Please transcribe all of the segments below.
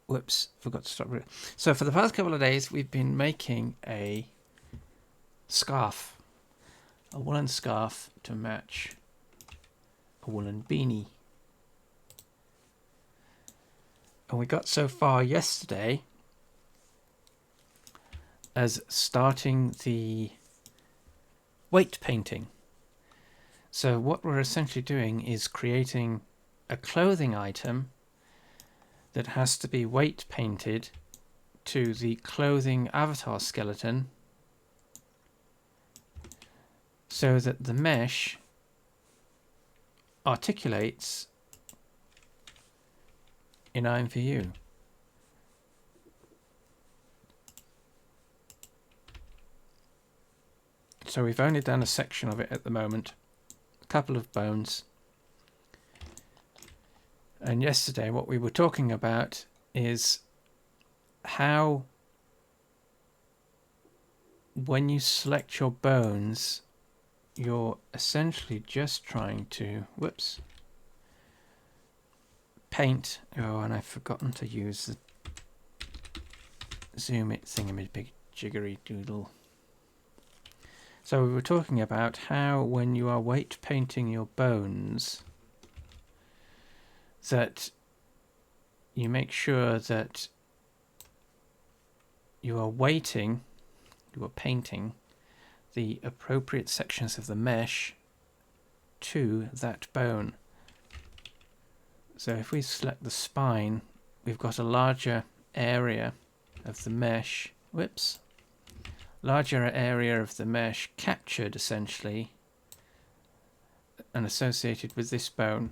Whoops, forgot to stop. So for the past couple of days, we've been making a scarf, a woolen scarf to match a woolen beanie. And we got so far yesterday as starting the weight painting. So what we're essentially doing is creating a clothing item that has to be weight painted to the clothing avatar skeleton so that the mesh articulates in IMVU. So we've only done a section of it at the moment, a couple of bones. And yesterday what we were talking about is how when you select your bones, you're essentially just trying to, paint. Oh, and I've forgotten to use the zoom it thingamajig jiggery doodle. So we were talking about how when you are weight painting your bones, that you make sure that you are weighting, you are painting the appropriate sections of the mesh to that bone. So if we select the spine, we've got a larger area of the mesh, larger area of the mesh captured essentially and associated with this bone.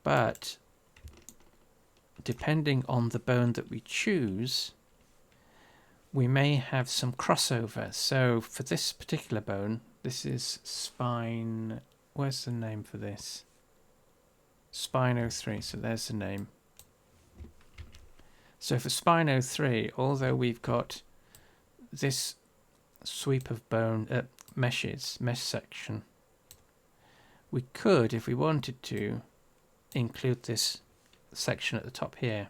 But depending on the bone that we choose, we may have some crossover. So for this particular bone, this is spine, where's the name for this? Spine 03, so there's the name. So for spine 03, although we've got this sweep of bone, mesh section, we could, if we wanted to, include this section at the top here.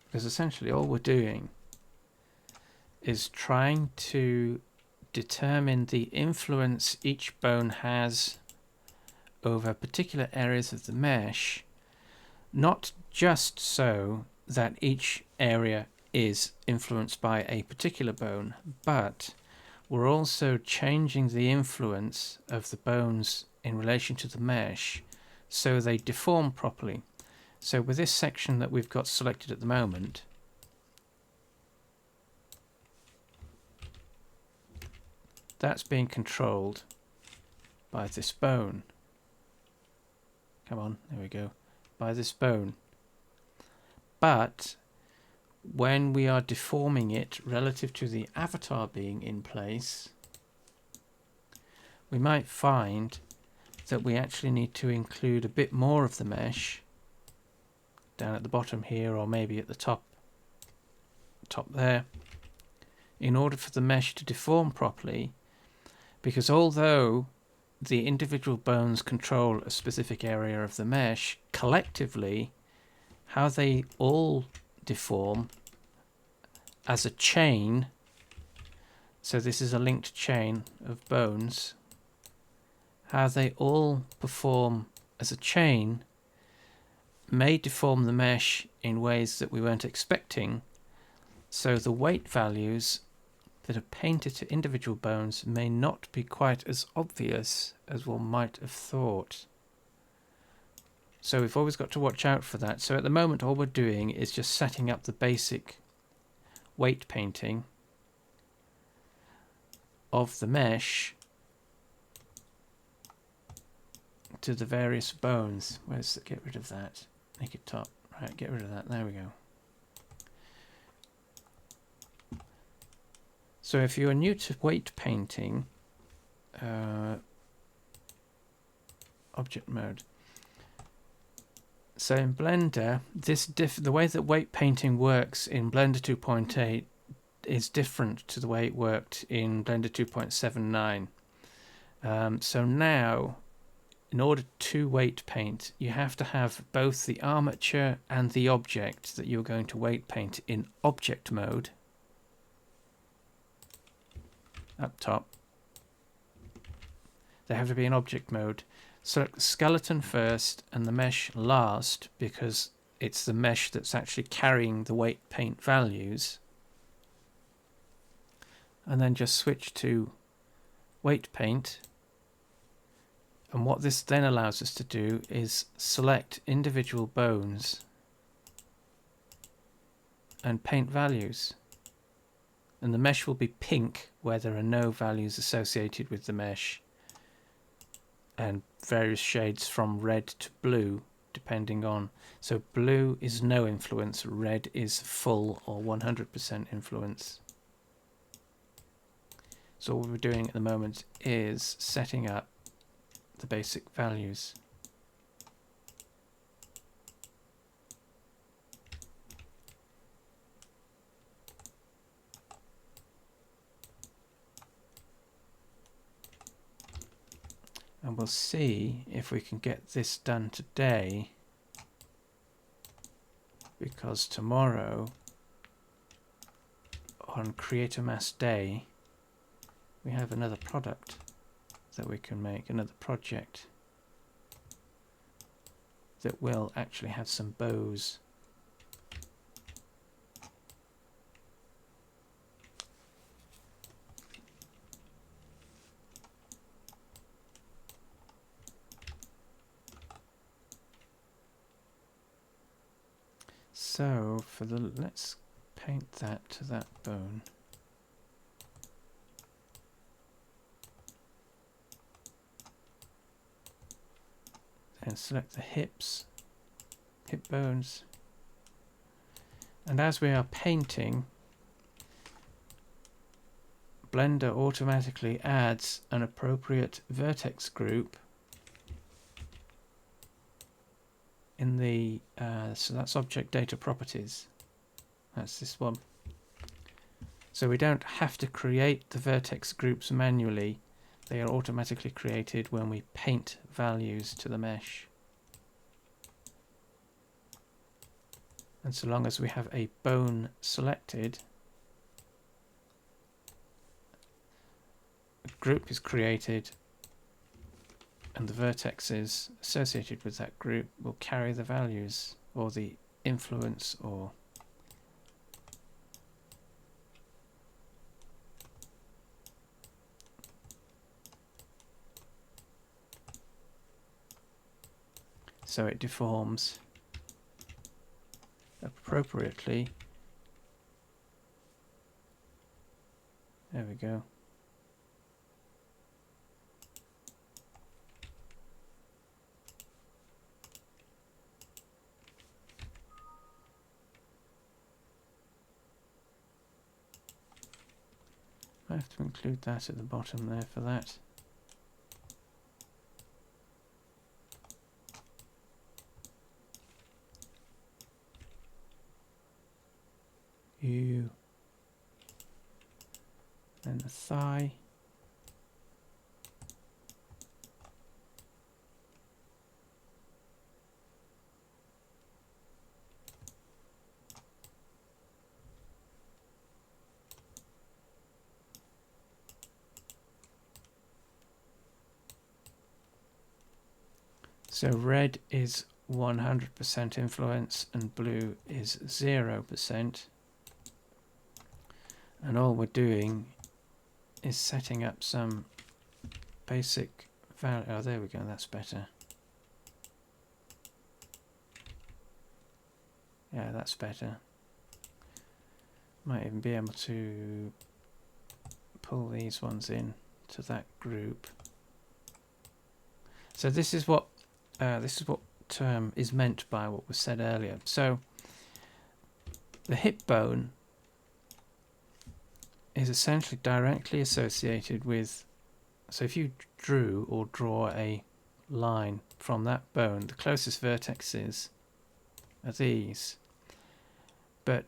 Because essentially all we're doing is trying to determine the influence each bone has over particular areas of the mesh, not just so that each area is influenced by a particular bone, but we're also changing the influence of the bones in relation to the mesh so they deform properly. So with this section that we've got selected at the moment, that's being controlled by this bone. Come on, there we go. By this bone. But when we are deforming it relative to the avatar being in place, we might find that we actually need to include a bit more of the mesh down at the bottom here, or maybe at the top there, in order for the mesh to deform properly. Because although the individual bones control a specific area of the mesh, collectively how they all deform as a chain, so this is a linked chain of bones, how they all perform as a chain may deform the mesh in ways that we weren't expecting, so the weight values that are painted to individual bones may not be quite as obvious as one might have thought. So we've always got to watch out for that. So at the moment all we're doing is just setting up the basic weight painting of the mesh to the various bones. Where's the, get rid of that, make it top, right, get rid of that, there we go. So if you are new to weight painting, object mode. So in Blender, the way that weight painting works in Blender 2.8 is different to the way it worked in Blender 2.79. So now in order to weight paint, you have to have both the armature and the object that you're going to weight paint in object mode up top. They have to be in object mode. Select the skeleton first and the mesh last, because it's the mesh that's actually carrying the weight paint values. And then just switch to weight paint. And what this then allows us to do is select individual bones and paint values. And the mesh will be pink where there are no values associated with the mesh, and various shades from red to blue depending on. So blue is no influence, red is full or 100% influence. So what we're doing at the moment is setting up the basic values. And we'll see if we can get this done today, because tomorrow on Creator Mass Day we have another product that we can make, another project that will actually have some bows. So for the, let's paint that to that bone. And select the hips, hip bones. And as we are painting, Blender automatically adds an appropriate vertex group in the, so that's object data properties. That's this one. So we don't have to create the vertex groups manually. They are automatically created when we paint values to the mesh. And so long as we have a bone selected, a group is created and the vertexes associated with that group will carry the values or the influence or so it deforms appropriately. There we go. I have to include that at the bottom there for that. You, then the thigh, so red is 100% influence and blue is 0%. And all we're doing is setting up some basic value. Oh, there we go, that's better. Yeah, that's better. Might even be able to pull these ones in to that group. So this is what is meant by what was said earlier. So the hip bone is essentially directly associated with, so if you drew or draw a line from that bone, the closest vertexes are these, but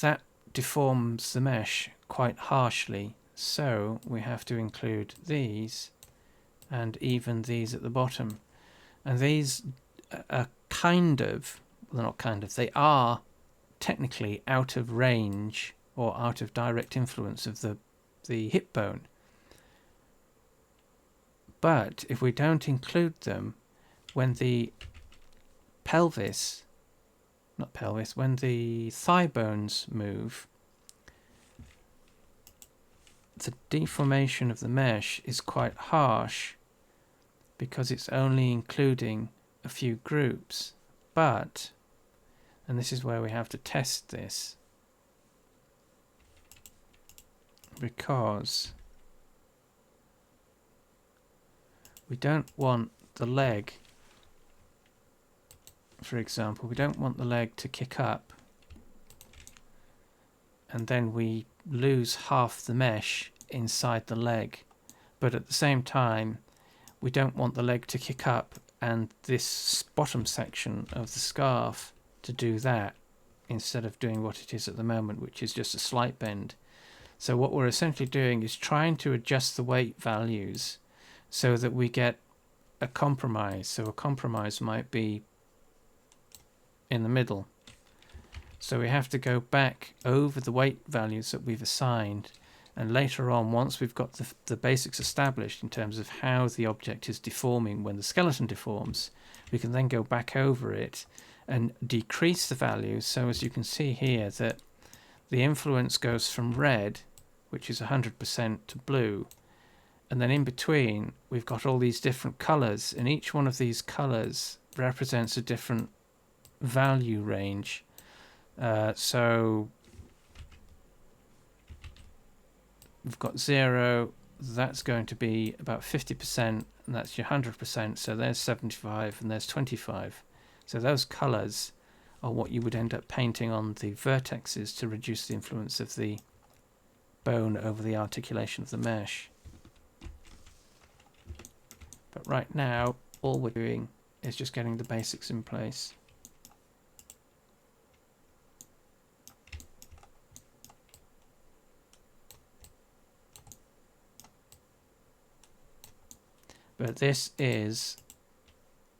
that deforms the mesh quite harshly, so we have to include these and even these at the bottom. And these are kind of, well, not kind of, they are technically out of range or out of direct influence of the hip bone. But if we don't include them, when the pelvis, not pelvis, when the thigh bones move, the deformation of the mesh is quite harsh because it's only including a few groups. But, and this is where we have to test this, because we don't want the leg, for example, we don't want the leg to kick up and then we lose half the mesh inside the leg. But at the same time, we don't want the leg to kick up and this bottom section of the scarf to do that instead of doing what it is at the moment, which is just a slight bend. So what we're essentially doing is trying to adjust the weight values so that we get a compromise. So a compromise might be in the middle. So we have to go back over the weight values that we've assigned, and later on, once we've got the basics established in terms of how the object is deforming when the skeleton deforms, we can then go back over it and decrease the values. So as you can see here, that the influence goes from red, which is 100%, to blue, and then in between we've got all these different colors, and each one of these colors represents a different value range. So we've got 0, that's going to be about 50%, and that's your 100%, so there's 75 and there's 25. So those colours are what you would end up painting on the vertexes to reduce the influence of the bone over the articulation of the mesh. But right now, all we're doing is just getting the basics in place. But this is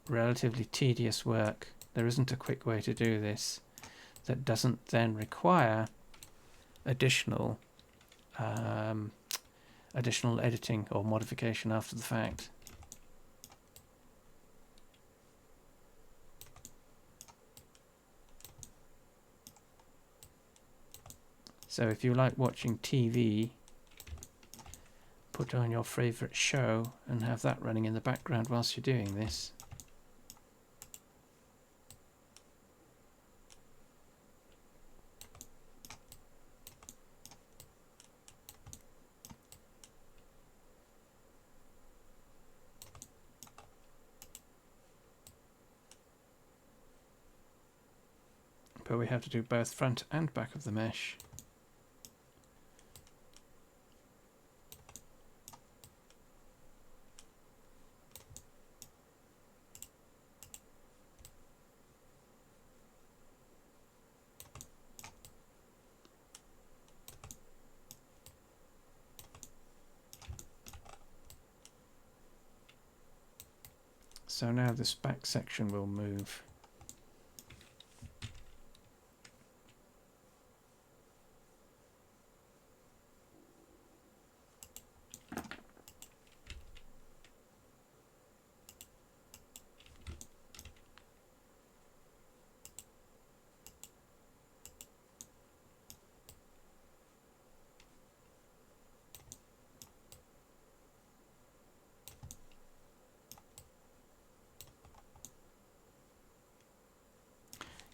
relatively tedious work. There isn't a quick way to do this that doesn't then require additional editing or modification after the fact. So if you like watching TV, put on your favourite show and have that running in the background whilst you're doing this. But we have to do both front and back of the mesh. So now this back section will move.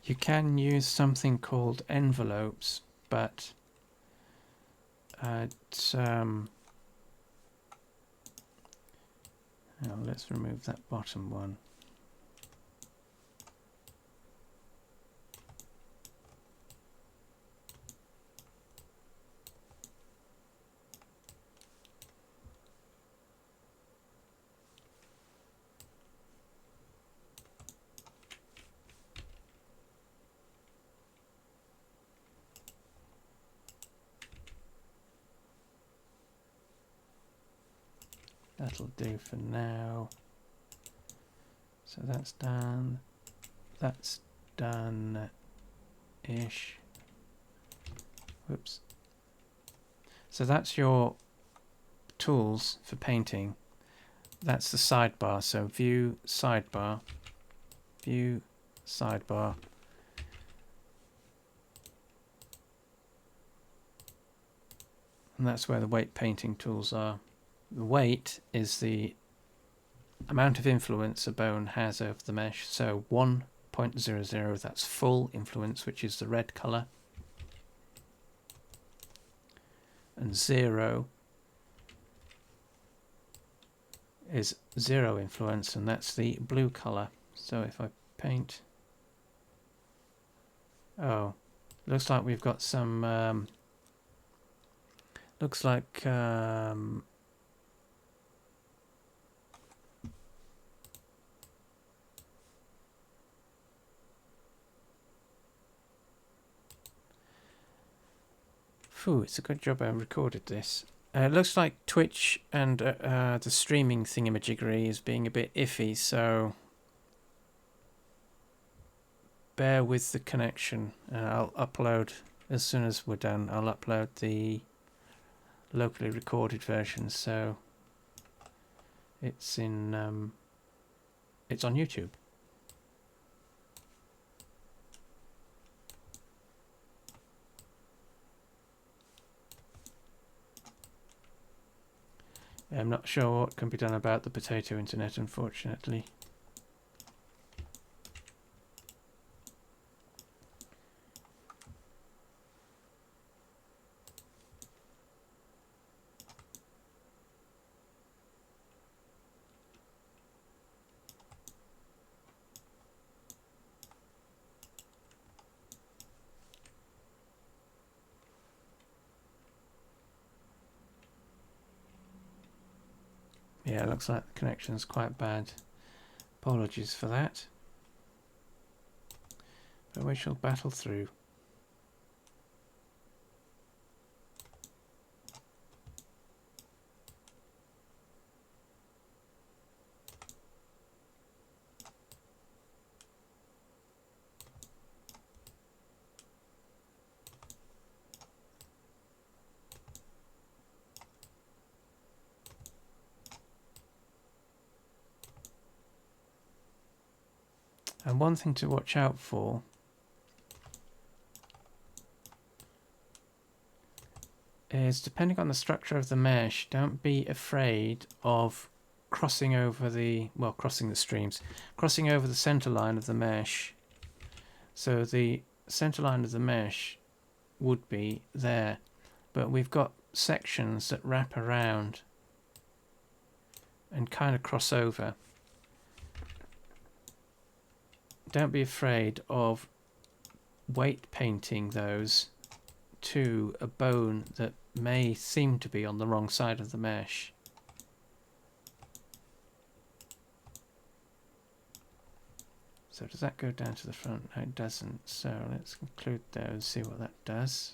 You can use something called envelopes, but now let's remove that bottom one. That'll do for now. So that's done. That's done-ish. Whoops. So that's your tools for painting. That's the sidebar. So view, sidebar, view, sidebar. And that's where the weight painting tools are. The weight is the amount of influence a bone has over the mesh. So 1.00, that's full influence, which is the red colour. And 0 is 0 influence, and that's the blue colour. So if I paint... Oh, looks like we've got some... looks like... Phew, it's a good job I recorded this. It looks like Twitch and the streaming thingamajiggery is being a bit iffy, so bear with the connection. I'll upload, as soon as we're done, I'll upload the locally recorded version, so it's in it's on YouTube. I'm not sure what can be done about the potato internet, unfortunately. Yeah, it looks like the connection's quite bad. Apologies for that. But we shall battle through. And one thing to watch out for is, depending on the structure of the mesh, don't be afraid of crossing over the, well, crossing the streams, crossing over the center line of the mesh. So the center line of the mesh would be there, but we've got sections that wrap around and kind of cross over. Don't be afraid of weight painting those to a bone that may seem to be on the wrong side of the mesh. So does that go down to the front? No, it doesn't. So let's include those, see what that does.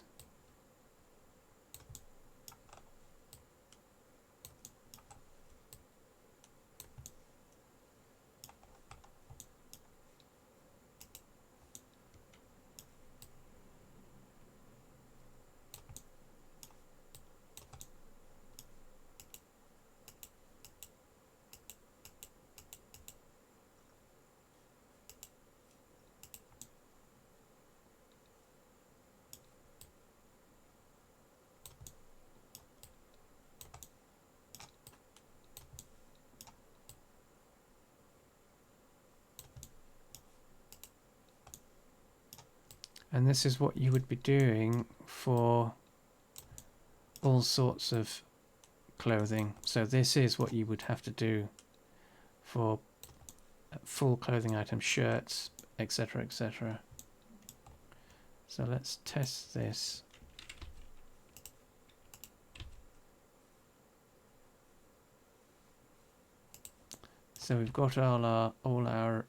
And this is what you would be doing for all sorts of clothing. So this is what you would have to do for full clothing items, shirts, etc., etc. So let's test this. So we've got all our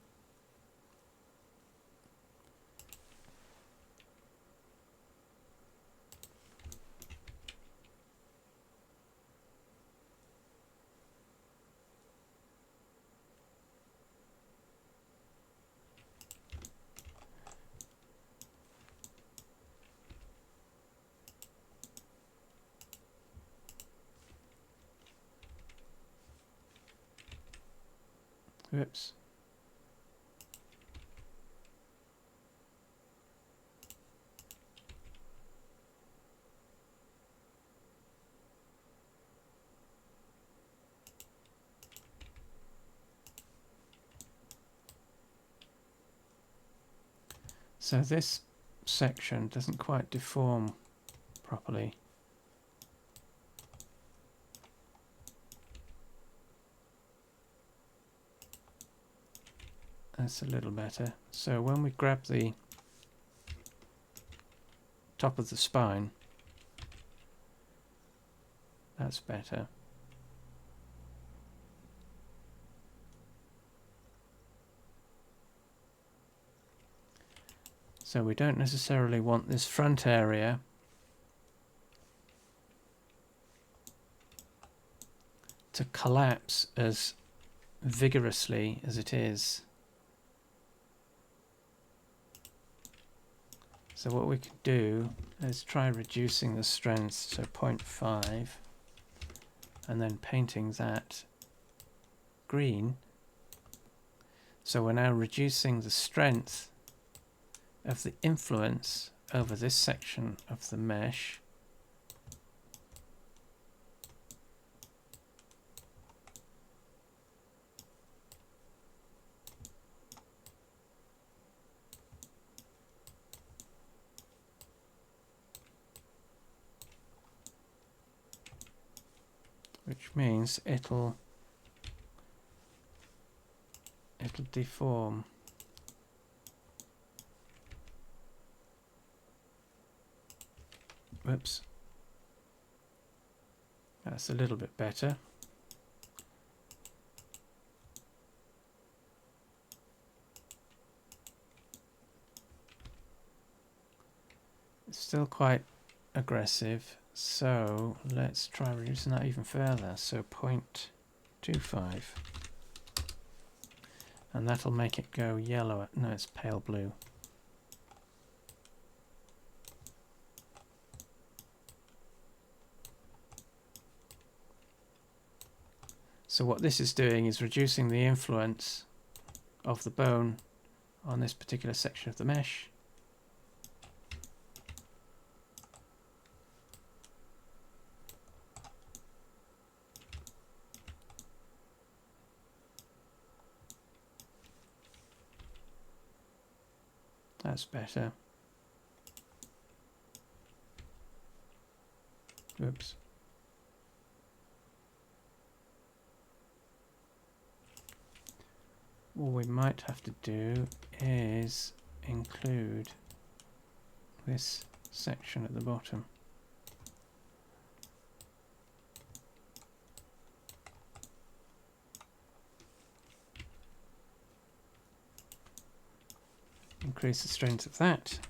Whoops. So this section doesn't quite deform properly. That's a little better. So when we grab the top of the spine, that's better. So we don't necessarily want this front area to collapse as vigorously as it is. So what we could do is try reducing the strength to 0.5 and then painting that green. So we're now reducing the strength of the influence over this section of the mesh. Which means it'll deform. Whoops. That's a little bit better. It's still quite aggressive, so let's try reducing that even further. So 0.25. And that'll make it go yellow. No, it's pale blue. So what this is doing is reducing the influence of the bone on this particular section of the mesh. That's better. Oops. What we might have to do is include this section at the bottom. Increase the strength of that.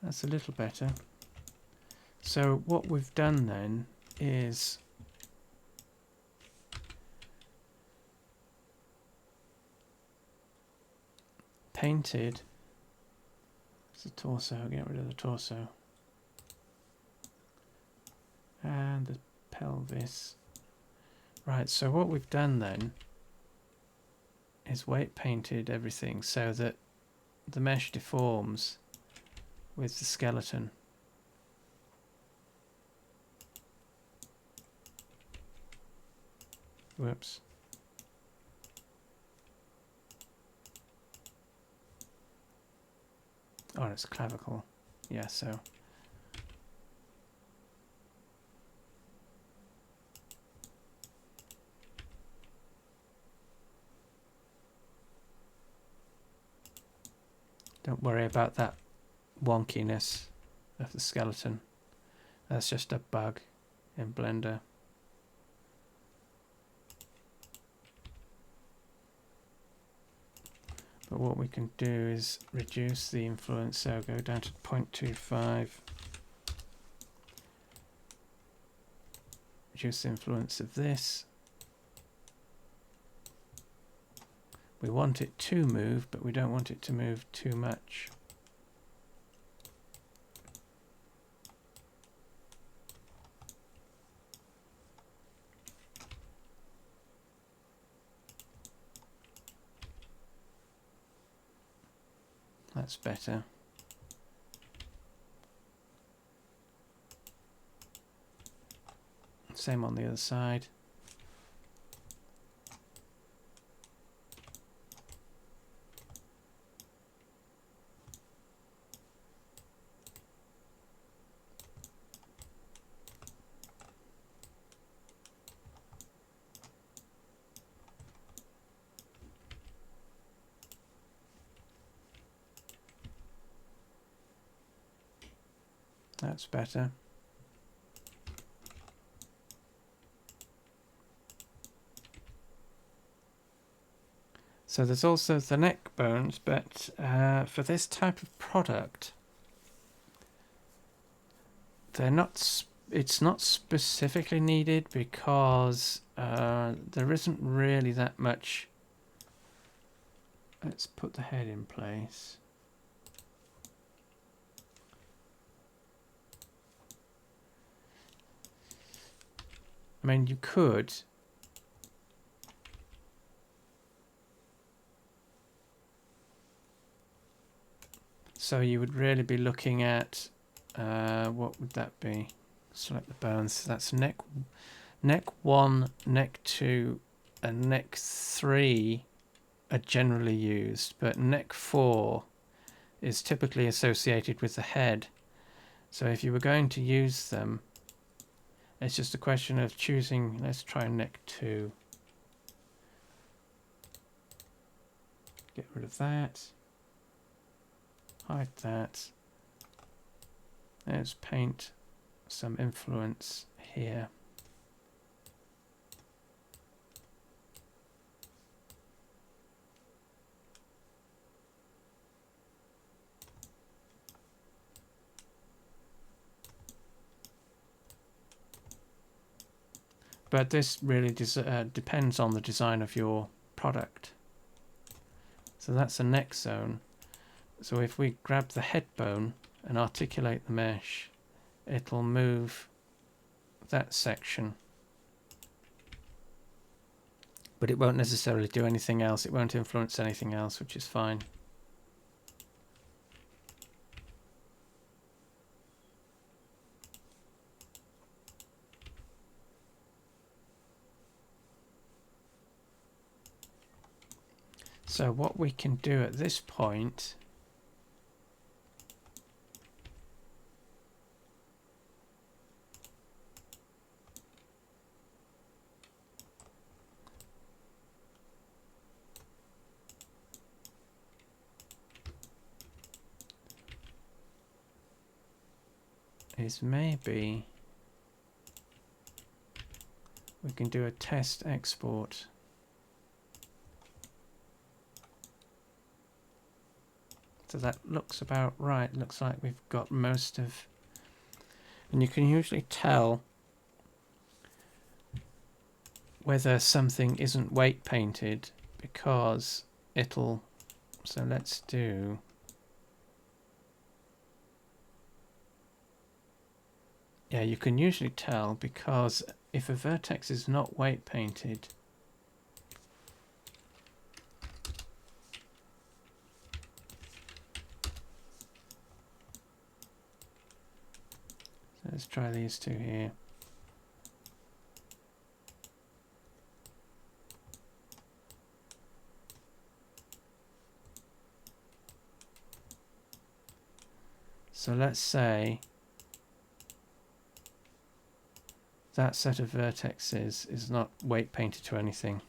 That's a little better. So what we've done then is painted the torso, get rid of the torso, and the pelvis. Right, so what we've done then is weight painted everything so that the mesh deforms with the skeleton. Whoops. Oh, it's clavicle. Yeah, so. Don't worry about that wonkiness of the skeleton. That's just a bug in Blender. But what we can do is reduce the influence, so go down to 0.25. Reduce the influence of this. We want it to move, but we don't want it to move too much. That's better. Same on the other side. That's better. So there's also the neck bones, but for this type of product, they're not. It's not specifically needed because there isn't really that much. Let's put the head in place. I mean, you could. So you would really be looking at, what would that be? Select the bones. That's neck 1, neck 2, and neck 3 are generally used, but neck 4 is typically associated with the head. So if you were going to use them, it's just a question of choosing. Let's try neck 2. Get rid of that. Hide that. Let's paint some influence here. But this really depends on the design of your product. So that's a neck zone. So if we grab the head bone and articulate the mesh, it'll move that section. But it won't necessarily do anything else. It won't influence anything else, which is fine. So what we can do at this point is maybe we can do a test export. So that looks about right. Looks like we've got most of, and you can usually tell whether something isn't weight painted because it'll, so let's do, yeah, you can usually tell because if a vertex is not weight painted, so let's try these two here. So let's say that set of vertexes is not weight painted to anything.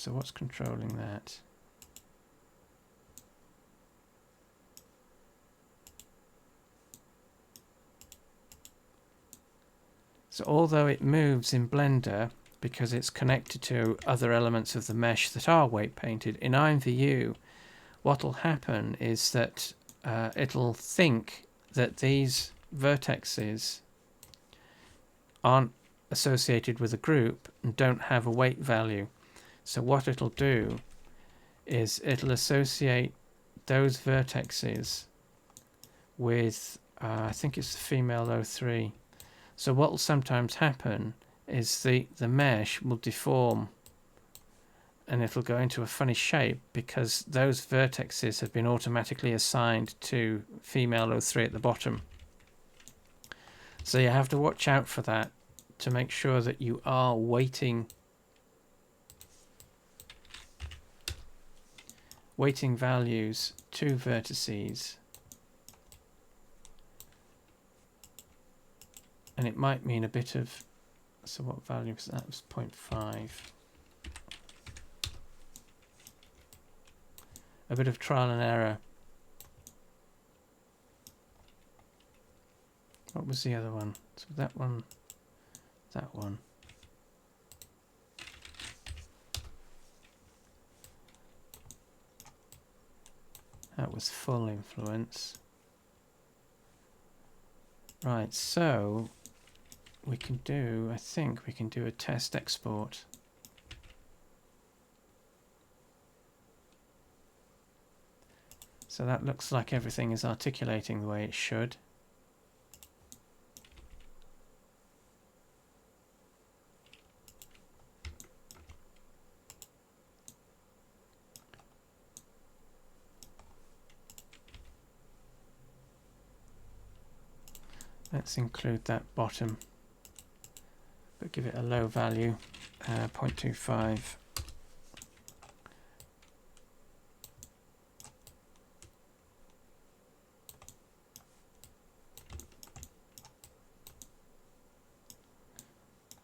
So what's controlling that? So although it moves in Blender because it's connected to other elements of the mesh that are weight painted, in IMVU what will happen is that it'll think that these vertexes aren't associated with a group and don't have a weight value. So what it'll do is it'll associate those vertexes with, I think it's the female O3. So what will sometimes happen is the mesh will deform and it'll go into a funny shape because those vertexes have been automatically assigned to female O3 at the bottom. So you have to watch out for that to make sure that you are weighting values to vertices. And it might mean a bit of, so what value was that? It was 0.5. A bit of trial and error. What was the other one? So that one, that one. That was full influence. Right, so we can do, I think we can do a test export. So that looks like everything is articulating the way it should. Let's include that bottom, but give it a low value, 0.25.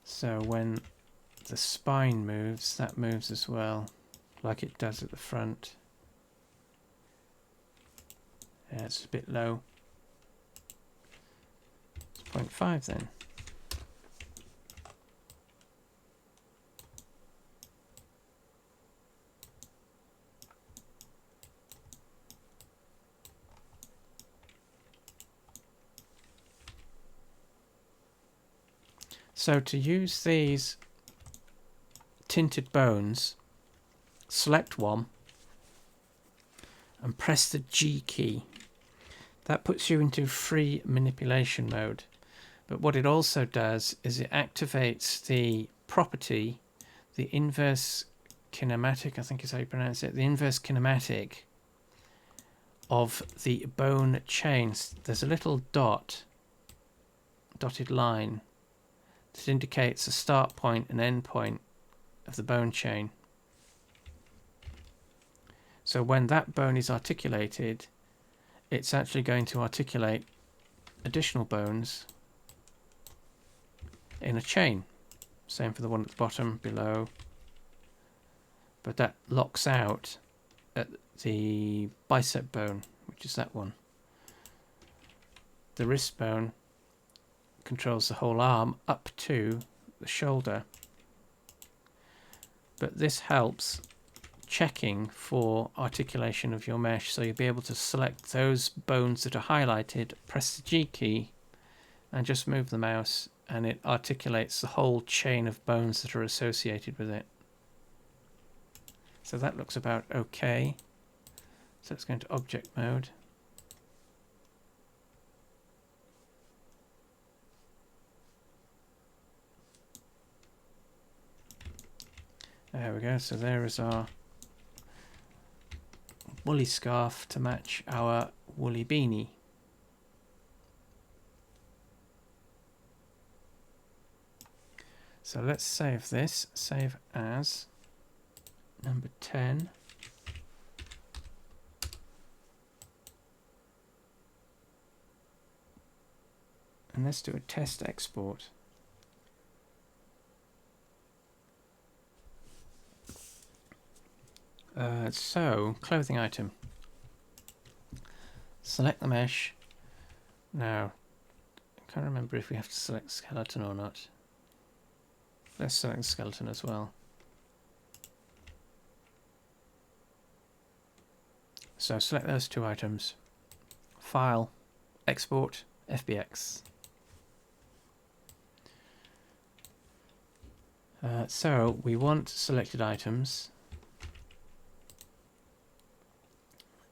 So when the spine moves, that moves as well, like it does at the front. Yeah, it's a bit low. 0.5 then. So to use these tinted bones, select one and press the G key. That puts you into free manipulation mode. But what it also does is it activates the property, the inverse kinematic, I think is how you pronounce it, the inverse kinematic of the bone chains. There's a little dotted line that indicates a start point and end point of the bone chain. So when that bone is articulated, it's actually going to articulate additional bones in a chain. Same for the one at the bottom, below. But that locks out at the bicep bone, which is that one. The wrist bone controls the whole arm up to the shoulder. But this helps checking for articulation of your mesh, so you'll be able to select those bones that are highlighted, press the G key and just move the mouse, and it articulates the whole chain of bones that are associated with it. So that looks about okay. So let's go into object mode. There we go. So there is our woolly scarf to match our woolly beanie. So let's save this. Save as number 10. And let's do a test export. So, clothing item. Select the mesh. Now, I can't remember if we have to select skeleton or not. Let's select skeleton as well. So select those two items. File, export, FBX. So we want selected items.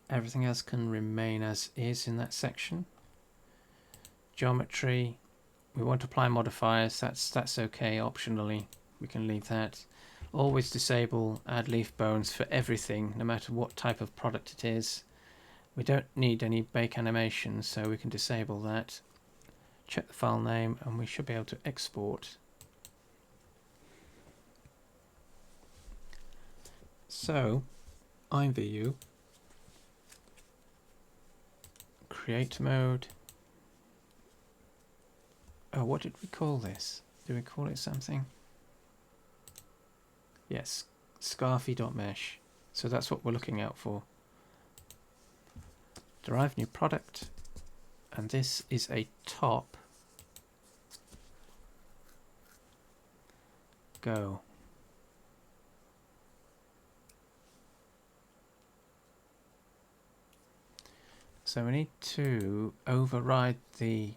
Everything else can remain as is in that section. Geometry, we want to apply modifiers. That's okay. Optionally, we can leave that. Always disable add leaf bones for everything, no matter what type of product it is. We don't need any bake animations, so we can disable that. Check the file name, and we should be able to export. So, IMVU, create mode. Oh, what did we call this? Did we call it something? Yes, scarfy.mesh. So that's what we're looking out for. Derive new product, and this is a top. Go. So we need to override the...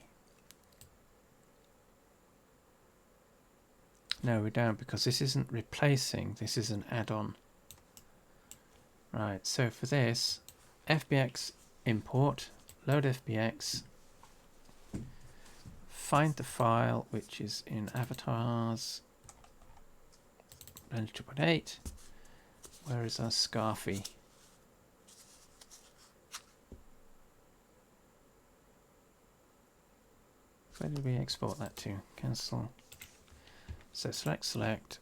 No, we don't, because this isn't replacing, this is an add-on. Right, so for this, FBX import, load FBX, find the file which is in avatars, Blender 2.8. Where is our Scarfy? Where did we export that to? Cancel. So select.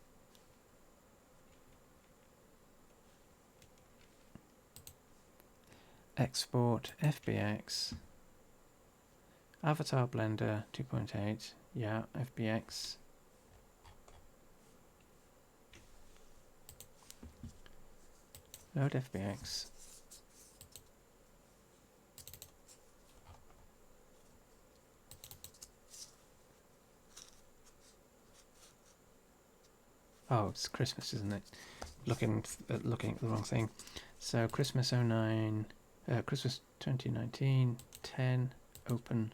Export FBX. Avatar Blender 2.8. Yeah, FBX. Load FBX. Oh, it's Christmas, isn't it? Looking at the wrong thing. So Christmas 09, Christmas 2019, 10, open.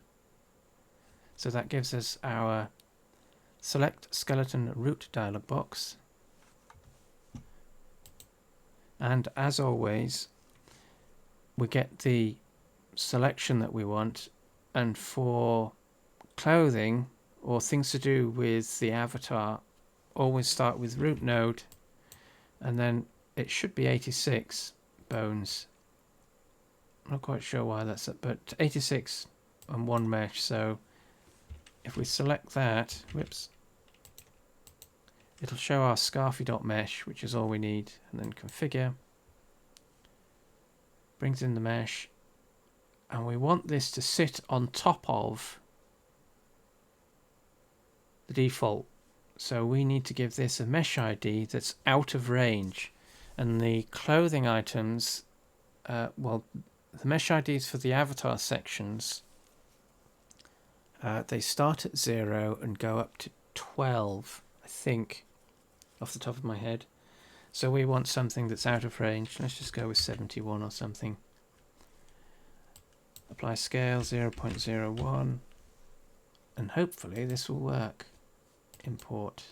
So that gives us our select skeleton root dialog box. And as always, we get the selection that we want, and for clothing or things to do with the avatar, always start with root node, and then it should be 86 bones. Not quite sure why that's it, but 86 and one mesh. So if we select that, whoops, it'll show our scarfy.mesh, which is all we need, and then configure, brings in the mesh, and we want this to sit on top of the default. So we need to give this a mesh ID that's out of range, and the clothing items, well, the mesh IDs for the avatar sections, they start at 0 and go up to 12, I think, off the top of my head. So we want something that's out of range. Let's just go with 71 or something. Apply scale 0.01, and hopefully this will work. Import.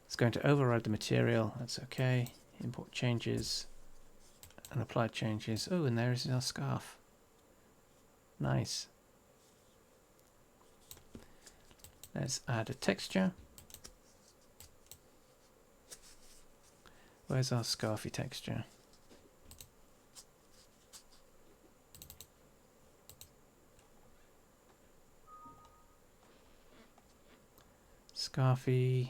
It's going to override the material. That's okay. Import changes and apply changes. Oh, and there is our scarf. Nice. Let's add a texture. Where's our scarfy texture? Scarfy.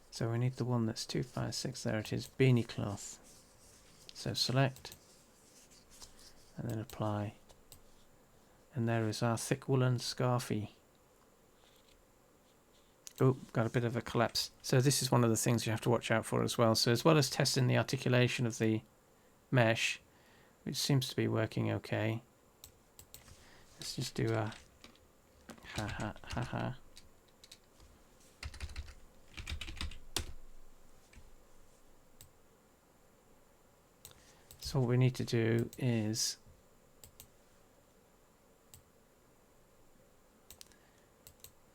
So we need the one that's 256. There it is, beanie cloth. So select and then apply. And there is our thick woolen scarfy. Oh, got a bit of a collapse. So this is one of the things you have to watch out for as well. So as well as testing the articulation of the mesh, which seems to be working okay, let's just do a ha ha ha ha. So what we need to do is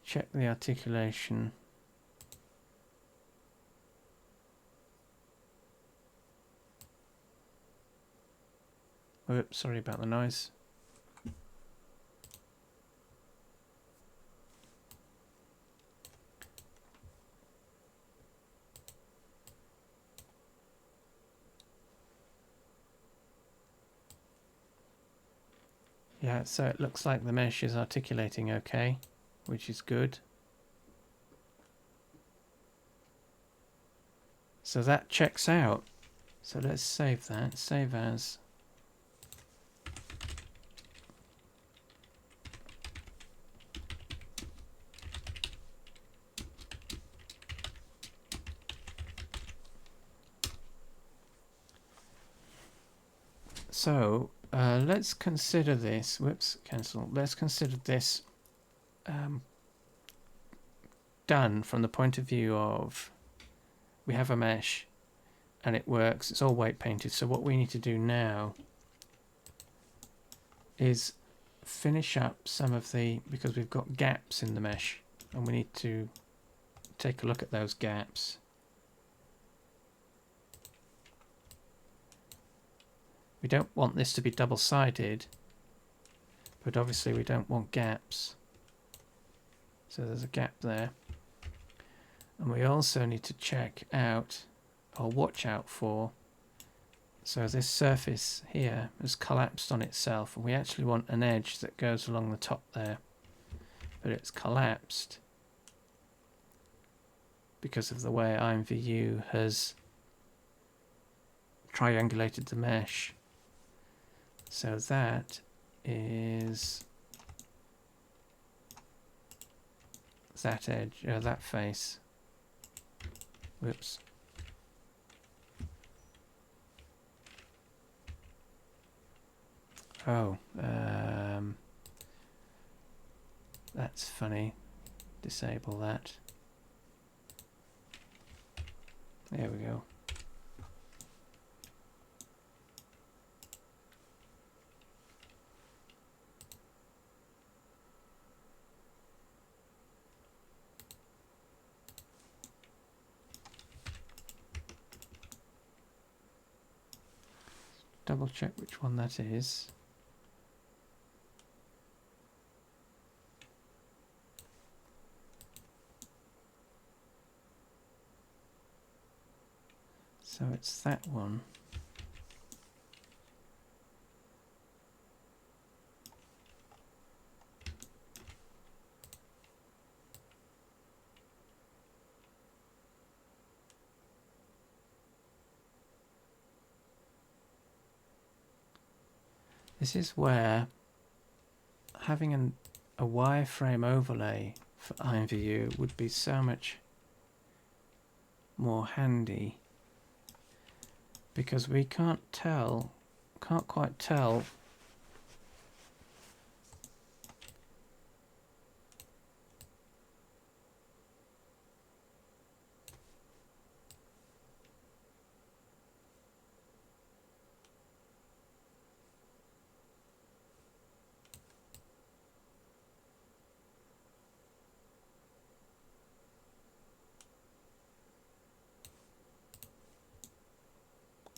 check the articulation. Oops, sorry about the noise. Yeah, so it looks like the mesh is articulating okay, which is good. So that checks out. So let's save that. Save as. So let's consider this. Whoops, cancel. Let's consider this done from the point of view of we have a mesh and it works. It's all weight painted. So what we need to do now is finish up some of the, because we've got gaps in the mesh and we need to take a look at those gaps. We don't want this to be double-sided, but obviously we don't want gaps. So there's a gap there. And we also need to check out, or watch out for, so this surface here has collapsed on itself, and we actually want an edge that goes along the top there, but it's collapsed because of the way IMVU has triangulated the mesh. So that is that edge, that face. Whoops. Oh, that's funny. Disable that. There we go. Double check which one that is. So it's that one. This is where having a wireframe overlay for IMVU would be so much more handy, because we can't quite tell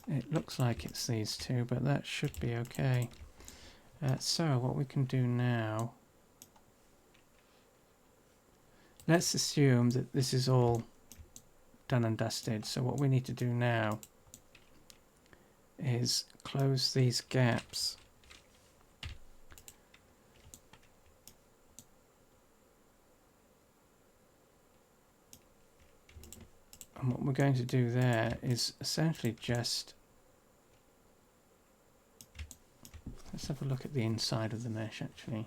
it looks like it's these two, but that should be okay. So what we can do now, let's assume that this is all done and dusted. So what we need to do now is close these gaps. And what we're going to do there is essentially just, let's have a look at the inside of the mesh actually.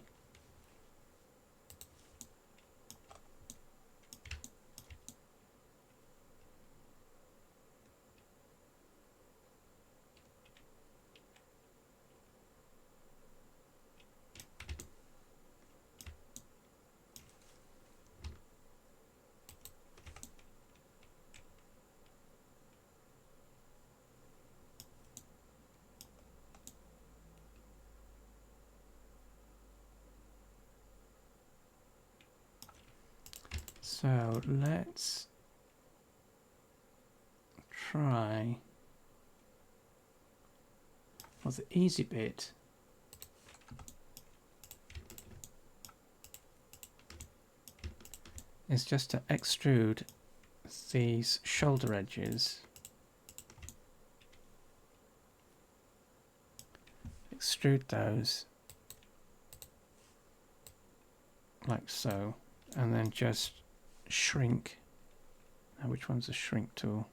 So let's try, well, the easy bit is just to extrude these shoulder edges. Extrude those like so, and then just shrink. Now, which one's the shrink tool?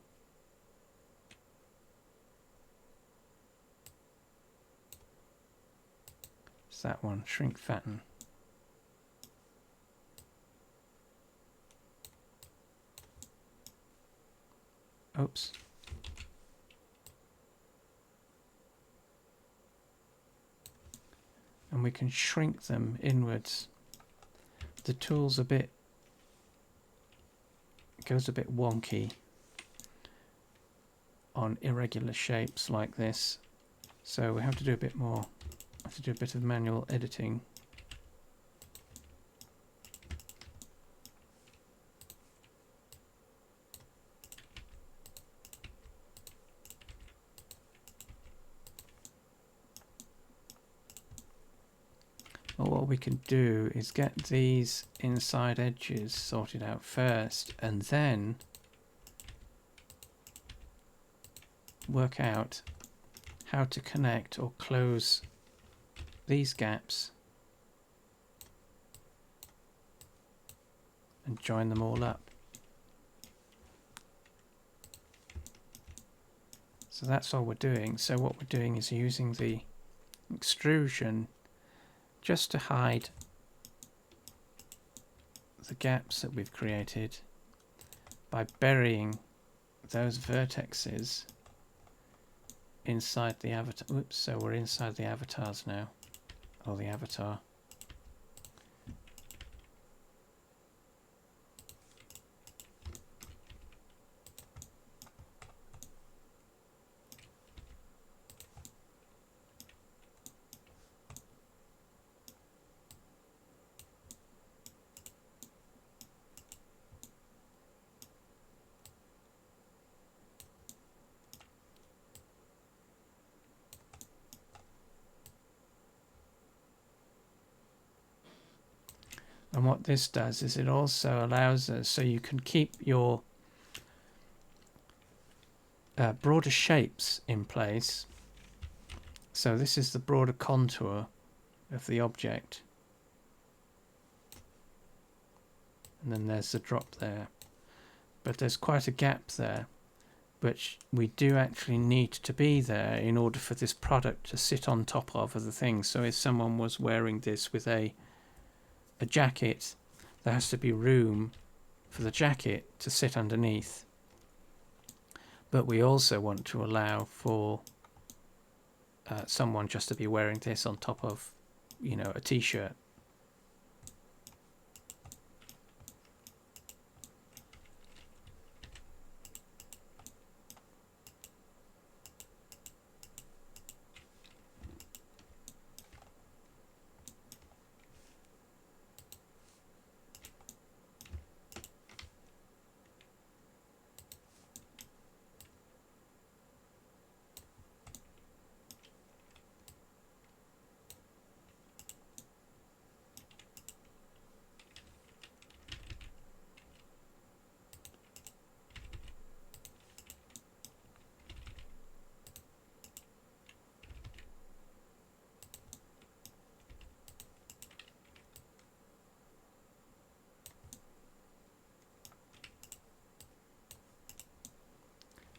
It's that one, shrink fatten. Oops. And we can shrink them inwards. The tool's goes a bit wonky on irregular shapes like this, so we have to do a bit more. Have to do a bit of manual editing. Well, what we can do is get these inside edges sorted out first, and then work out how to connect or close these gaps and join them all up. So that's all we're doing. So what we're doing is using the extrusion just to hide the gaps that we've created by burying those vertexes inside the avatar. Oops, so we're inside the avatars now, or the avatar. And what this does is it also allows us, so you can keep your broader shapes in place. So this is the broader contour of the object. And then there's the drop there. But there's quite a gap there, which we do actually need to be there in order for this product to sit on top of other things. So if someone was wearing this with a jacket, there has to be room for the jacket to sit underneath. But we also want to allow for someone just to be wearing this on top of, you know, a t-shirt.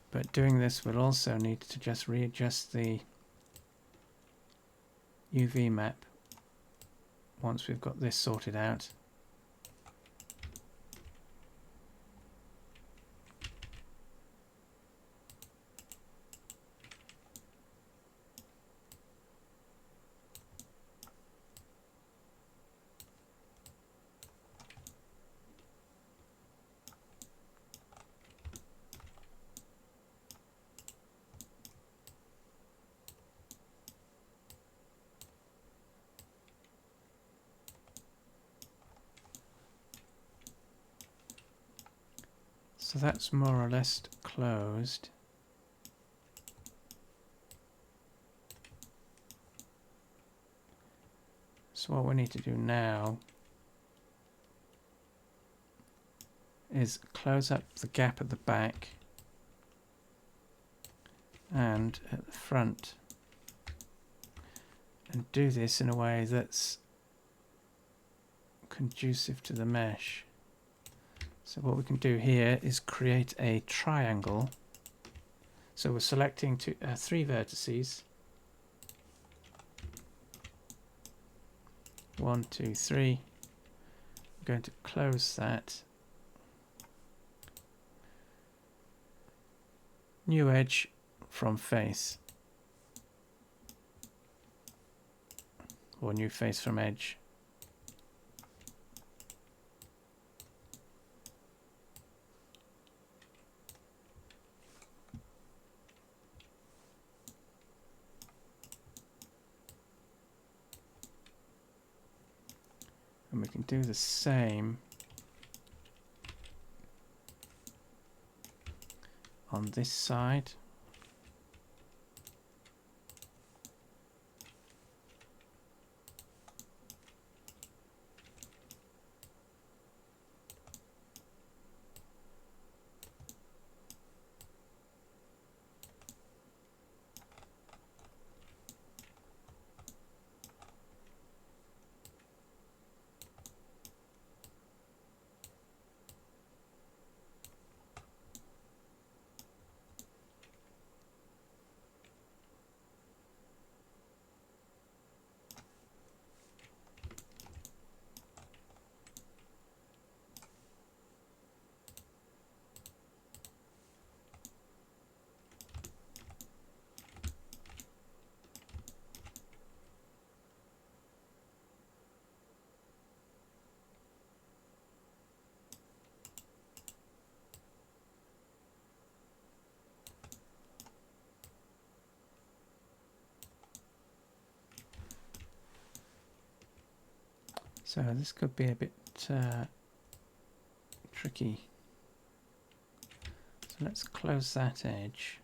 But doing this, we'll also need to just readjust the UV map once we've got this sorted out. So that's more or less closed. So what we need to do now is close up the gap at the back and at the front, and do this in a way that's conducive to the mesh. So what we can do here is create a triangle. So we're selecting 3 vertices. 1, 2, 3. I'm going to close that. New edge from face. Or new face from edge. And we can do the same on this side. So this could be a bit tricky. So let's close that edge.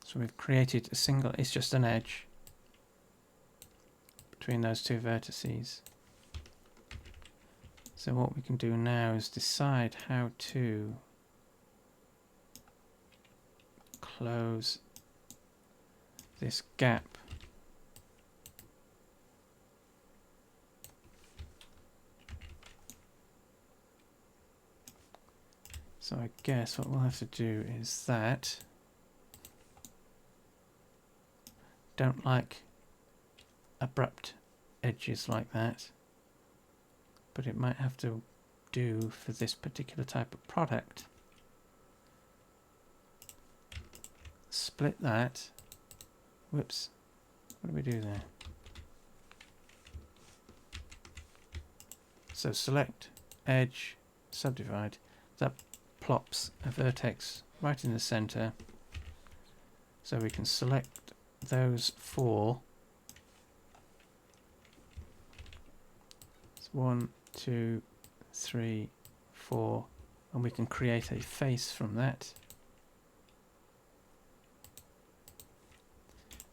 So we've created a single, it's just an edge between those 2 vertices. So what we can do now is decide how to close this gap. So I guess what we'll have to do is that. Don't like abrupt edges like that, but it might have to do for this particular type of product. Split that. Whoops. What do we do there? So select, edge, subdivide. That plops a vertex right in the center. So we can select those 4. It's 1, 2, 3, 4, and we can create a face from that.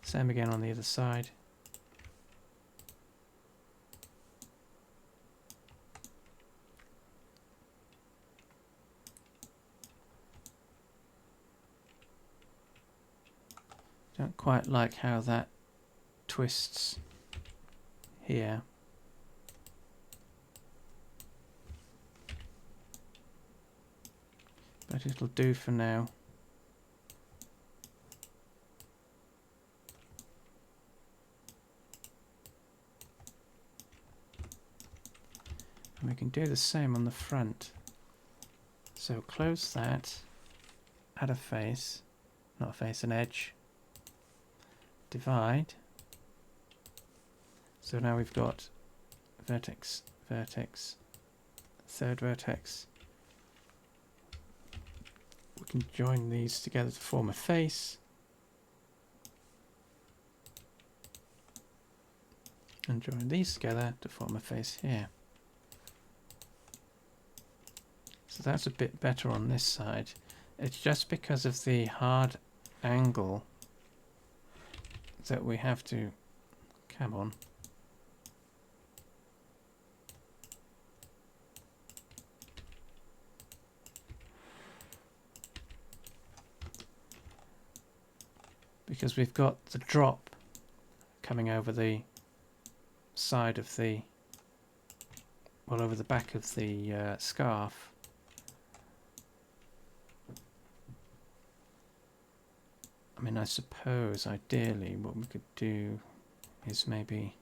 Same again on the other side. Don't quite like how that twists here. But it'll do for now. And we can do the same on the front. So close that, add a face, not a face, an edge. Divide. So now we've got vertex, vertex, 3rd vertex. We can join these together to form a face. And join these together to form a face here. So that's a bit better on this side. It's just because of the hard angle that we have to, come on. Because we've got the drop coming over the side of the, well, over the back of the scarf. I mean, I suppose ideally what we could do is maybe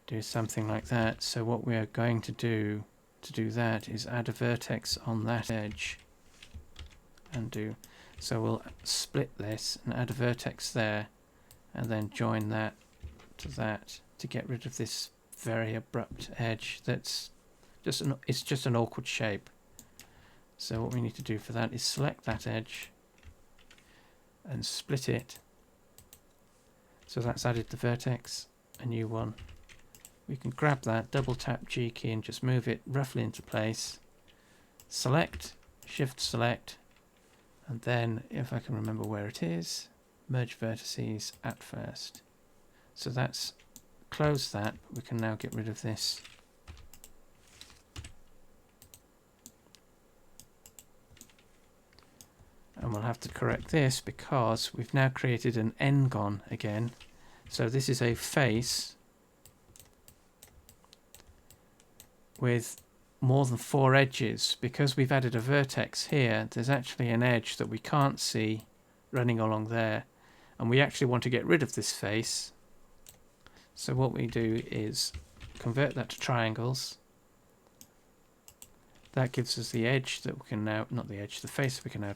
do something like that. So what we are going to do that is add a vertex on that edge and do, so we'll split this and add a vertex there and then join that to get rid of this very abrupt edge that's just it's just an awkward shape. So what we need to do for that is select that edge and split it. So that's added the vertex, a new one. We can grab that, double tap G key and just move it roughly into place. Select, shift select, and then if I can remember where it is, merge vertices at first. So that's close that. We can now get rid of this. And we'll have to correct this because we've now created an n-gon again. So this is a face with more than 4 edges. Because we've added a vertex here, there's actually an edge that we can't see running along there. And we actually want to get rid of this face. So what we do is convert that to triangles. That gives us the edge that we can now, not the edge, the face we can now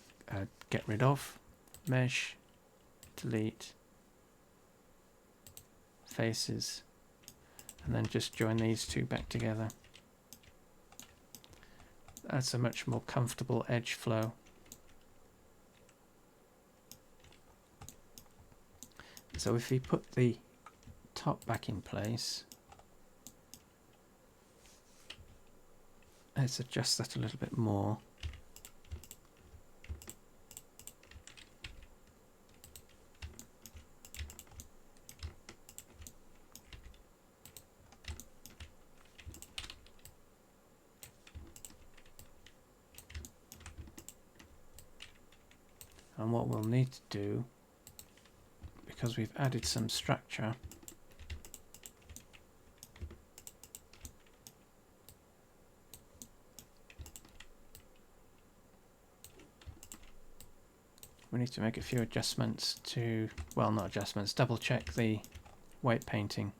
get rid of. Mesh, delete, faces, and then just join these two back together. That's a much more comfortable edge flow. So if we put the top back in place, let's adjust that a little bit more. And what we'll need to do, because we've added some structure, we need to make a few adjustments to, well, not adjustments, double check the white painting.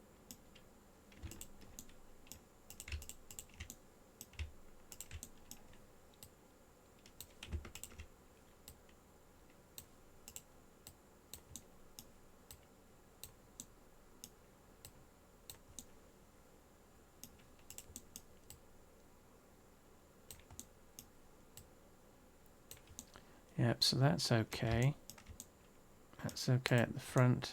Yep, so that's okay. That's okay at the front.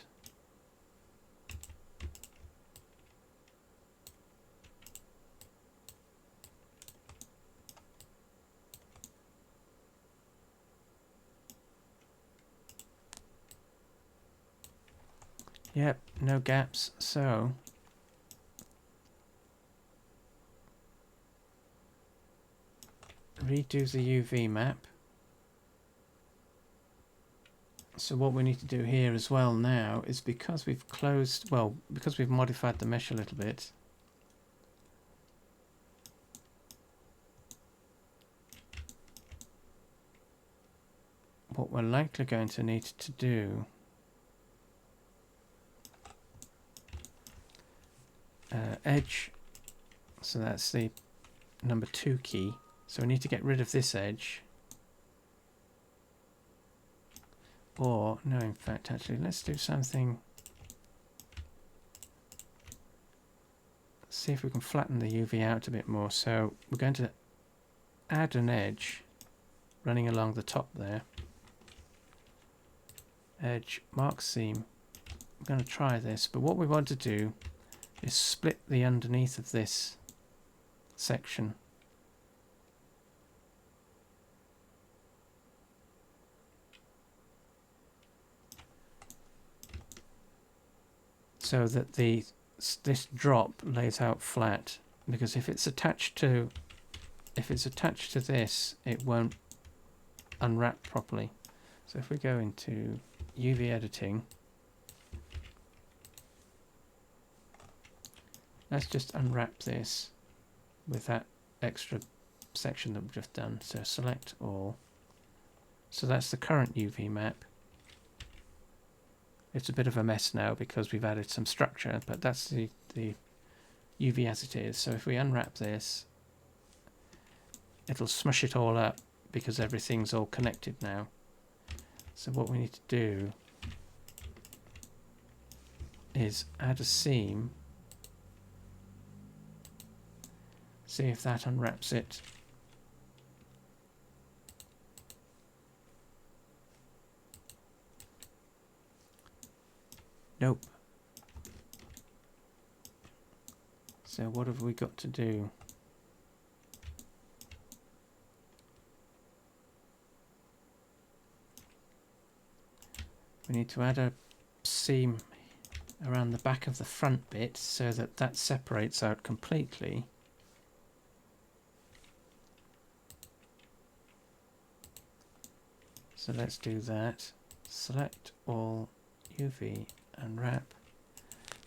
Yep, no gaps, so redo the UV map. So what we need to do here as well now is, because we've closed, well, because we've modified the mesh a little bit, what we're likely going to need to do, edge, so that's the number 2 key, so we need to get rid of this edge. Or, no, in fact, actually, let's do something. Let's see if we can flatten the UV out a bit more. So we're going to add an edge running along the top there. Edge, mark seam. I'm going to try this, but what we want to do is split the underneath of this section. So that this drop lays out flat, because if it's attached to this, it won't unwrap properly. So if we go into UV editing, let's just unwrap this with that extra section that we've just done. So select all. So that's the current UV map. It's a bit of a mess now because we've added some structure, but that's the UV as it is. So if we unwrap this, it'll smush it all up because everything's all connected now. So what we need to do is add a seam, see if that unwraps it. Nope. So what have we got to do? We need to add a seam around the back of the front bit so that that separates out completely. So let's do that. Select all, UV, unwrap.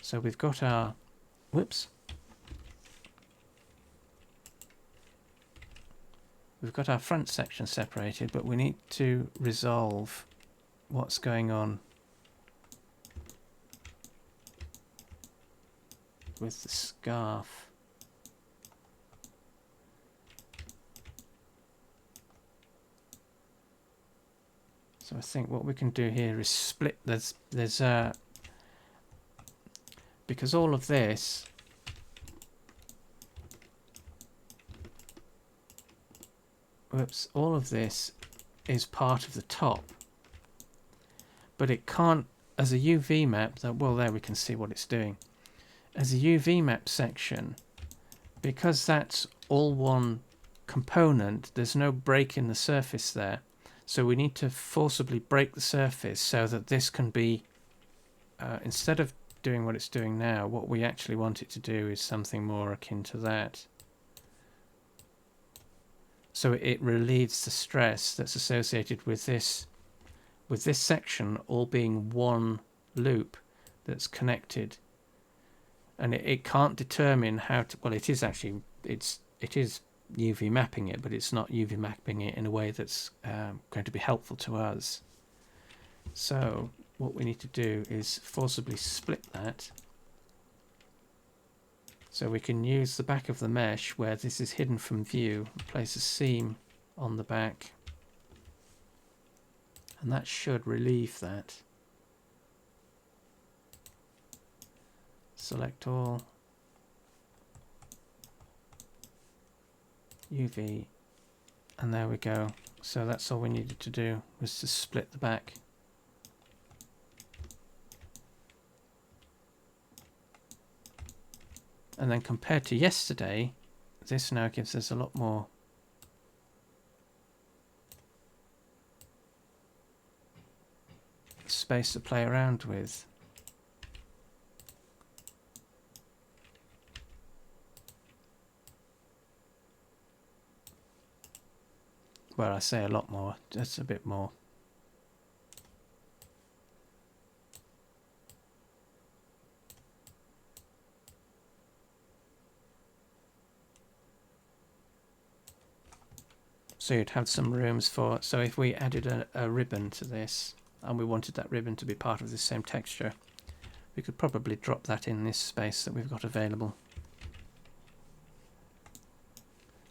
So we've got our, whoops. We've got our front section separated, but we need to resolve what's going on with the scarf. So I think what we can do here is split. Because all of this all of this is part of the top, but it can't, as a UV map, well, there we can see what it's doing. As a UV map section, because that's all one component, there's no break in the surface there. So we need to forcibly break the surface so that this can be, instead of doing what it's doing now, what we actually want it to do is something more akin to that. So it relieves the stress that's associated with this section all being one loop that's connected. And it can't determine how to, well, it is actually, it is UV mapping it, but it's not UV mapping it in a way that's going to be helpful to us. So what we need to do is forcibly split that, so we can use the back of the mesh where this is hidden from view, place a seam on the back, and that should relieve that. Select all, UV, and there we go. So that's all we needed to do, was to split the back. And then compared to yesterday, this now gives us a lot more space to play around with. Well, I say a lot more, just a bit more. So you'd have some rooms for, so if we added a ribbon to this, and we wanted that ribbon to be part of the same texture, we could probably drop that in this space that we've got available.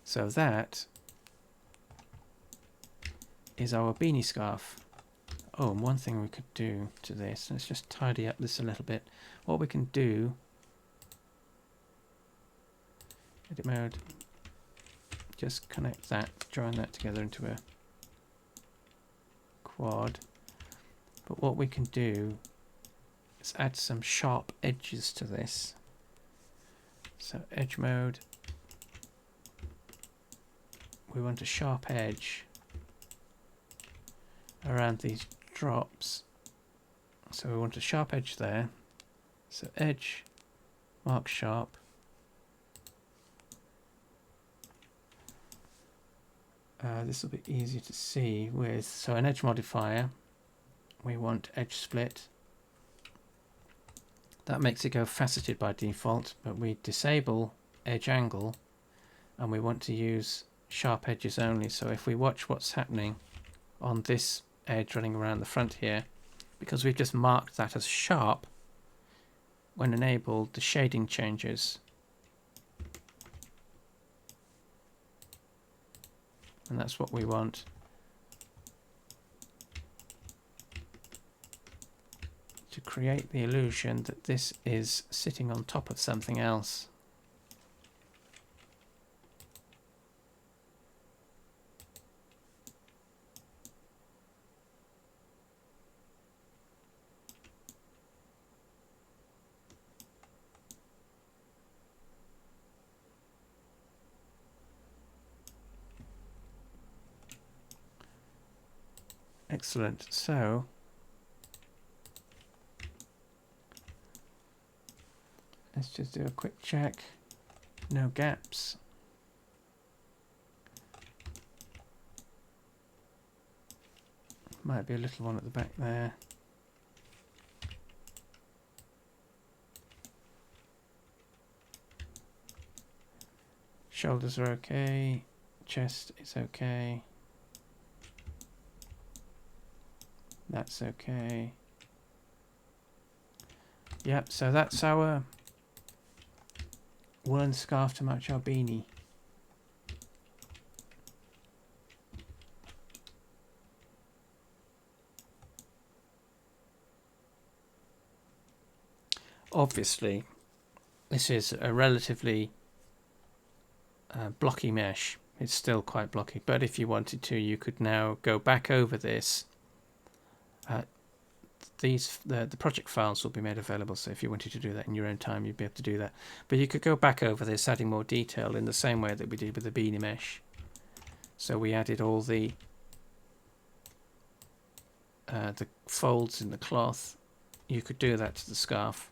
So that is our beanie scarf. Oh, and one thing we could do to this, let's just tidy up this a little bit. What we can do, edit mode, just connect that, join that together into a quad. But what we can do is add some sharp edges to this. So edge mode, we want a sharp edge around these drops. So we want a sharp edge there. So edge, mark sharp. This will be easier to see with, so an edge modifier, we want edge split. That makes it go faceted by default, but we disable edge angle and we want to use sharp edges only. So if we watch what's happening on this edge running around the front here, because we've just marked that as sharp, when enabled the shading changes. And that's what we want. To create the illusion that this is sitting on top of something else. Excellent. So let's just do a quick check. No gaps. Might be a little one at the back there. Shoulders are okay. Chest is okay. That's okay. Yep, so that's our woolen scarf to match our beanie. Obviously, this is a relatively blocky mesh. It's still quite blocky, but if you wanted to, you could now go back over this. The project files will be made available, so if you wanted to do that in your own time, you'd be able to do that. But you could go back over this, adding more detail in the same way that we did with the beanie mesh. So we added all the folds in the cloth. You could do that to the scarf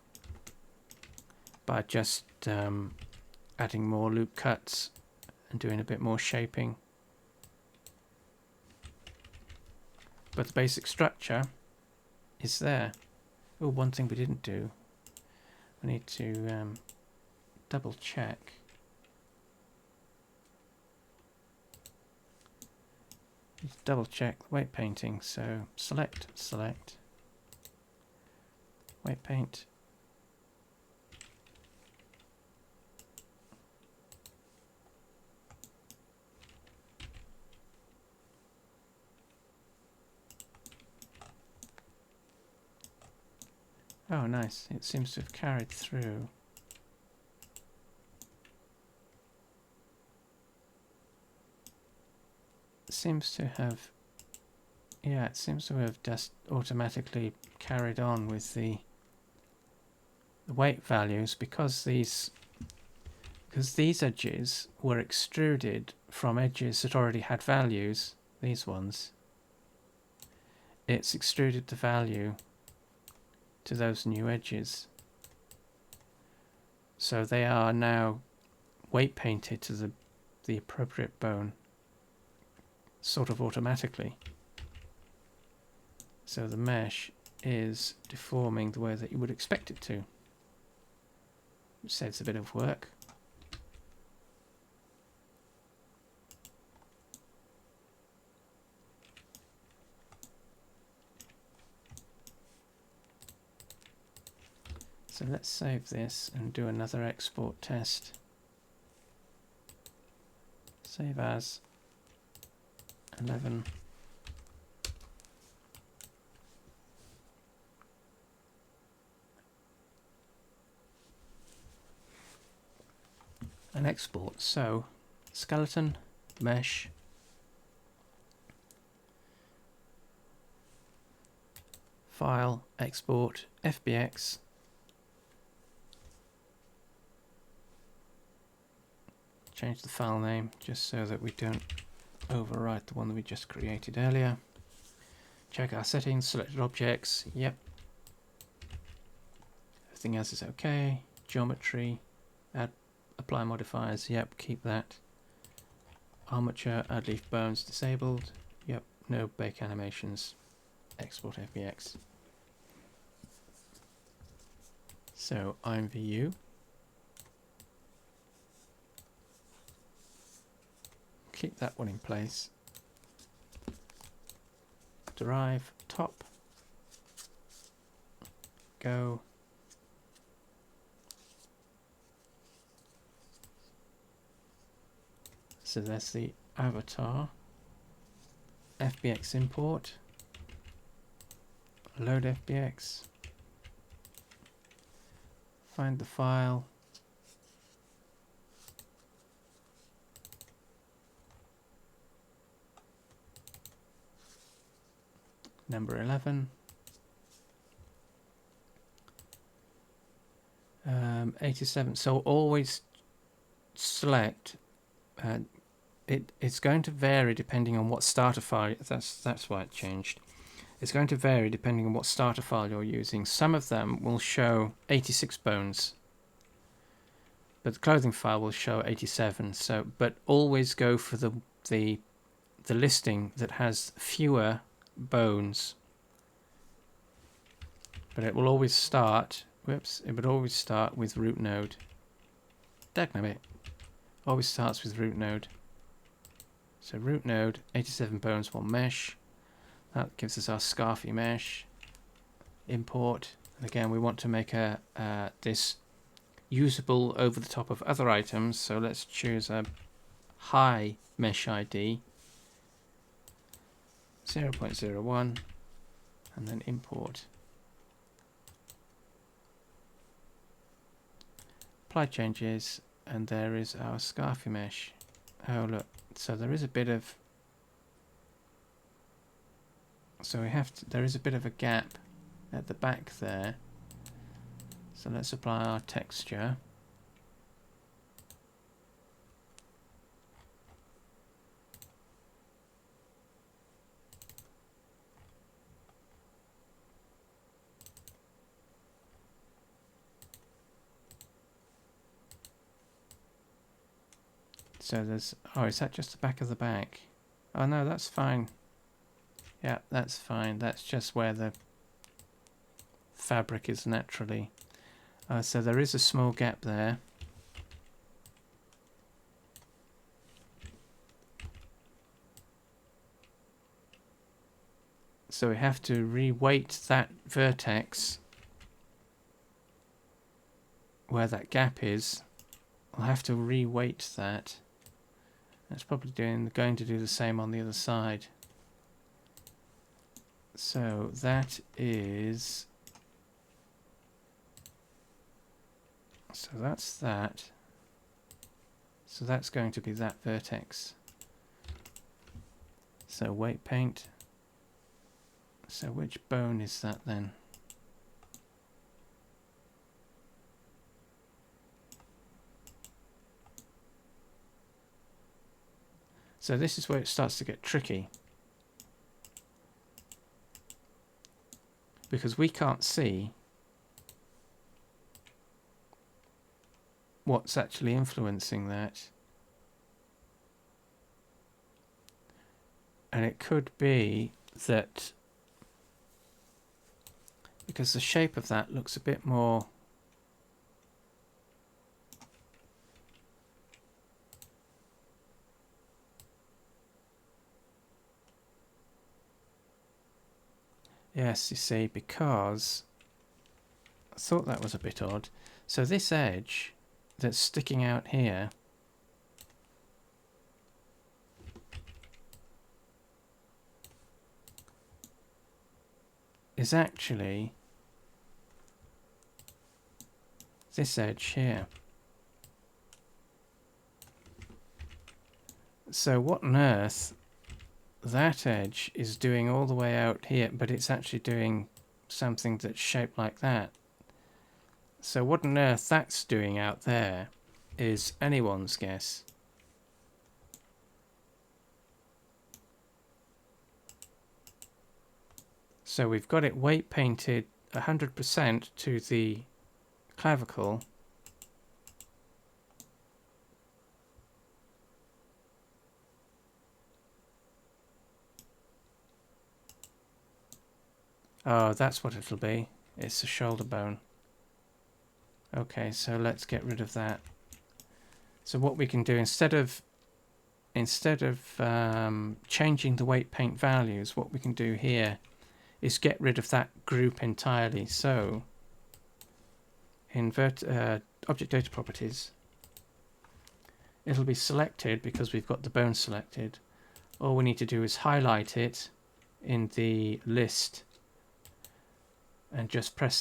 by just adding more loop cuts and doing a bit more shaping. But the basic structure is there. Oh, one thing we didn't do. We need to double check. Double check the weight painting. So select, weight paint. Oh, nice. It seems to have carried through. It seems to have, yeah, it seems to have just automatically carried on with the weight values because these edges were extruded from edges that already had values, these ones. It's extruded the value to those new edges. So they are now weight painted to the appropriate bone, sort of automatically. So the mesh is deforming the way that you would expect it to. Which saves a bit of work. So let's save this and do another export test. Save as 11. And export. So skeleton, mesh, file, export, FBX. Change the file name just so that we don't overwrite the one that we just created earlier. Check our settings, selected objects, yep. Everything else is okay. Geometry, add, apply modifiers, yep, keep that. Armature, add leaf bones, disabled, yep, no bake animations. Export FBX. So IMVU. Keep that one in place. Derive, top, go. So that's the avatar. FBX import. Load FBX. Find the file. Number 11. 87. So always select. It's going to vary depending on what starter file. That's why it changed. It's going to vary depending on what starter file you're using. Some of them will show 86 bones, but the clothing file will show 87. So, but always go for the listing that has fewer bones. But it will always start. Whoops! It would always start with root node. Dagnabbit. Always starts with root node. So root node, 87 bones, one mesh. That gives us our scarfy mesh. Import. And again, we want to make this usable over the top of other items. So let's choose a high mesh ID. 0.01. And then import. Apply changes. And there is our scarfy mesh. Oh look. So there is a bit of, there is a bit of a gap at the back there. So let's apply our texture. So there's, oh, is that just the back of the back? Oh no, that's fine. Yeah, that's fine. That's just where the fabric is naturally. So there is a small gap there. So we have to re-weight that vertex where that gap is. We'll have to re-weight that. That's probably going to do the same on the other side. So that is, so that's that. So that's going to be that vertex. So weight paint. So which bone is that then? So this is where it starts to get tricky, because we can't see what's actually influencing that. And it could be that because the shape of that looks a bit more yes, you see, because I thought that was a bit odd. So this edge that's sticking out here is actually this edge here. So what on earth that edge is doing all the way out here, but it's actually doing something that's shaped like that. So what on earth that's doing out there is anyone's guess. So we've got it weight painted 100% to the clavicle. Oh, that's what it'll be. It's the shoulder bone. Okay, so let's get rid of that. So what we can do, instead of changing the weight paint values, what we can do here is get rid of that group entirely. So in object data properties, it'll be selected because we've got the bone selected. All we need to do is highlight it in the list and just click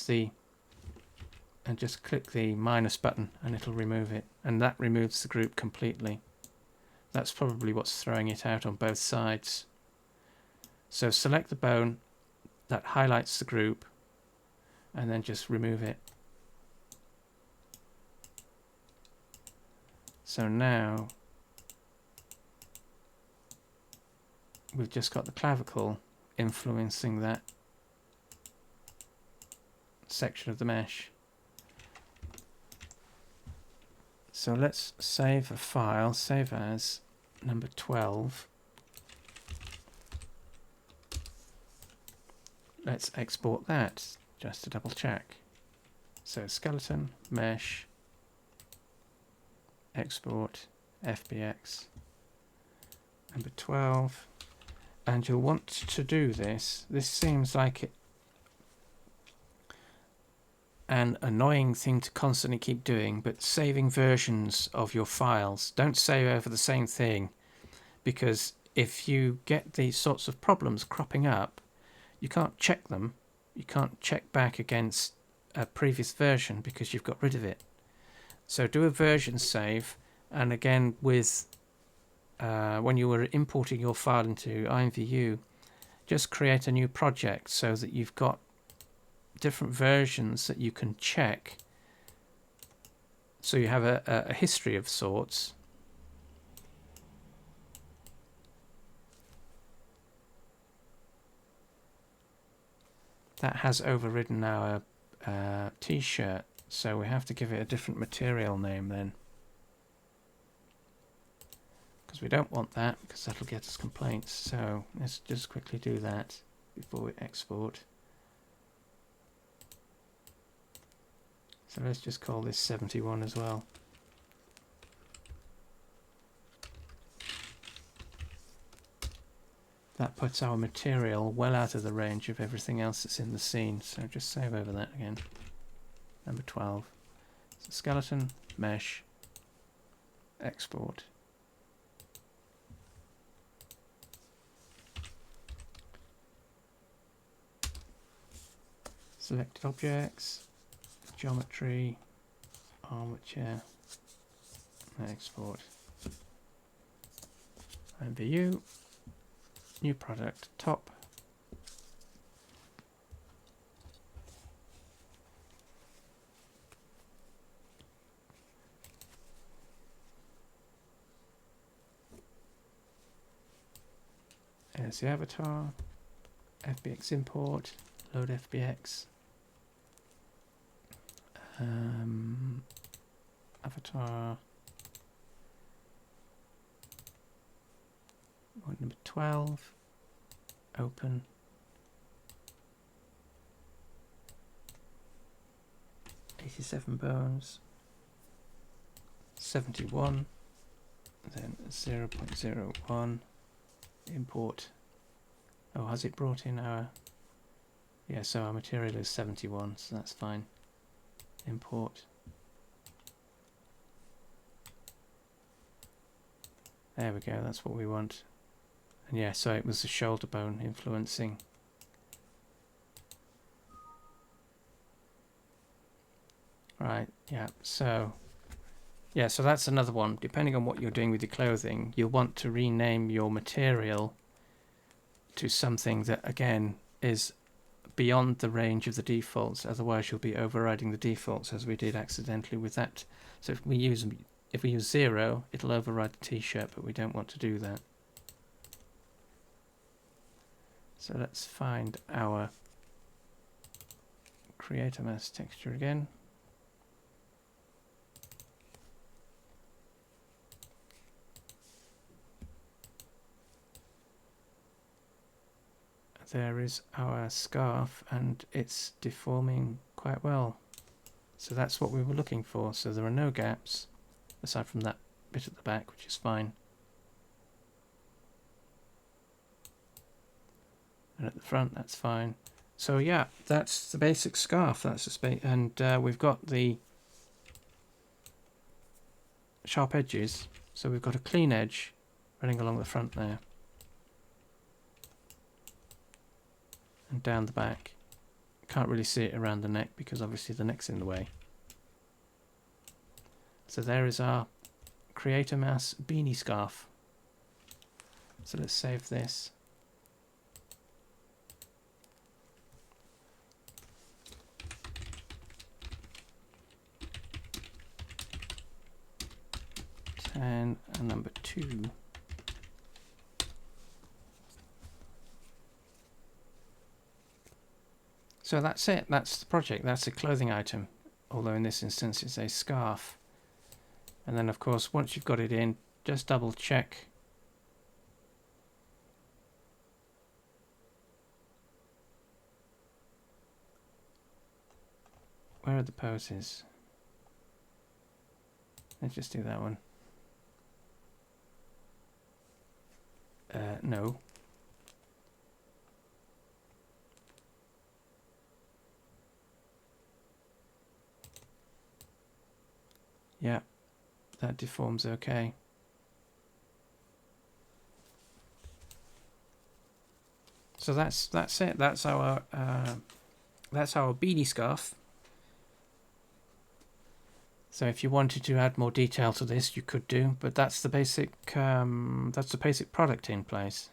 the minus button and it'll remove it, and that removes the group completely. That's probably what's throwing it out on both sides. So select the bone, that highlights the group, and then just remove it. So now we've just got the clavicle influencing that section of the mesh. So let's save a file, save as number 12. Let's export that just to double check. So skeleton, mesh, export, FBX, number 12. And you'll want to do this. This seems like an annoying thing to constantly keep doing, but saving versions of your files. Don't save over the same thing, because if you get these sorts of problems cropping up, you can't check them. You can't check back against a previous version because you've got rid of it. So do a version save, and again with when you were importing your file into IMVU, just create a new project so that you've got different versions that you can check, so you have a history of sorts. That has overridden our t-shirt, so we have to give it a different material name then, because we don't want that, because that'll get us complaints. So let's just quickly do that before we export. So let's just call this 71 as well. That puts our material well out of the range of everything else that's in the scene. So just save over that again. Number 12. So skeleton, mesh, export. Selected objects. Geometry, armature, export, IMVU, new product, top, there's the avatar, FBX import, load FBX. Avatar number 12, open, .87 bones, 71, then 0.01, import. Oh, has it brought in our, yeah, so our material is 71, so that's fine. Import. There we go, that's what we want. And yeah, so it was the shoulder bone influencing. Right, yeah, so that's another one. Depending on what you're doing with your clothing, you'll want to rename your material to something that again is beyond the range of the defaults, otherwise you'll be overriding the defaults as we did accidentally with that. So if we use 0, it'll override the t-shirt, but we don't want to do that. So let's find our create a mass texture again. There is our scarf, and it's deforming quite well. So that's what we were looking for. So there are no gaps aside from that bit at the back, which is fine. And at the front, that's fine. So yeah, that's the basic scarf. That's the space, and we've got the sharp edges. So we've got a clean edge running along the front there, and down the back. Can't really see it around the neck because obviously the neck's in the way. So there is our create a mass beanie scarf. So let's save this. And number 2. So that's it. That's the project. That's a clothing item. Although in this instance it's a scarf. And then of course once you've got it in, just double check. Where are the poses? Let's just do that one. No. Yeah, that deforms okay. So that's it. That's our beanie scarf. So if you wanted to add more detail to this, you could do, but that's the basic product in place.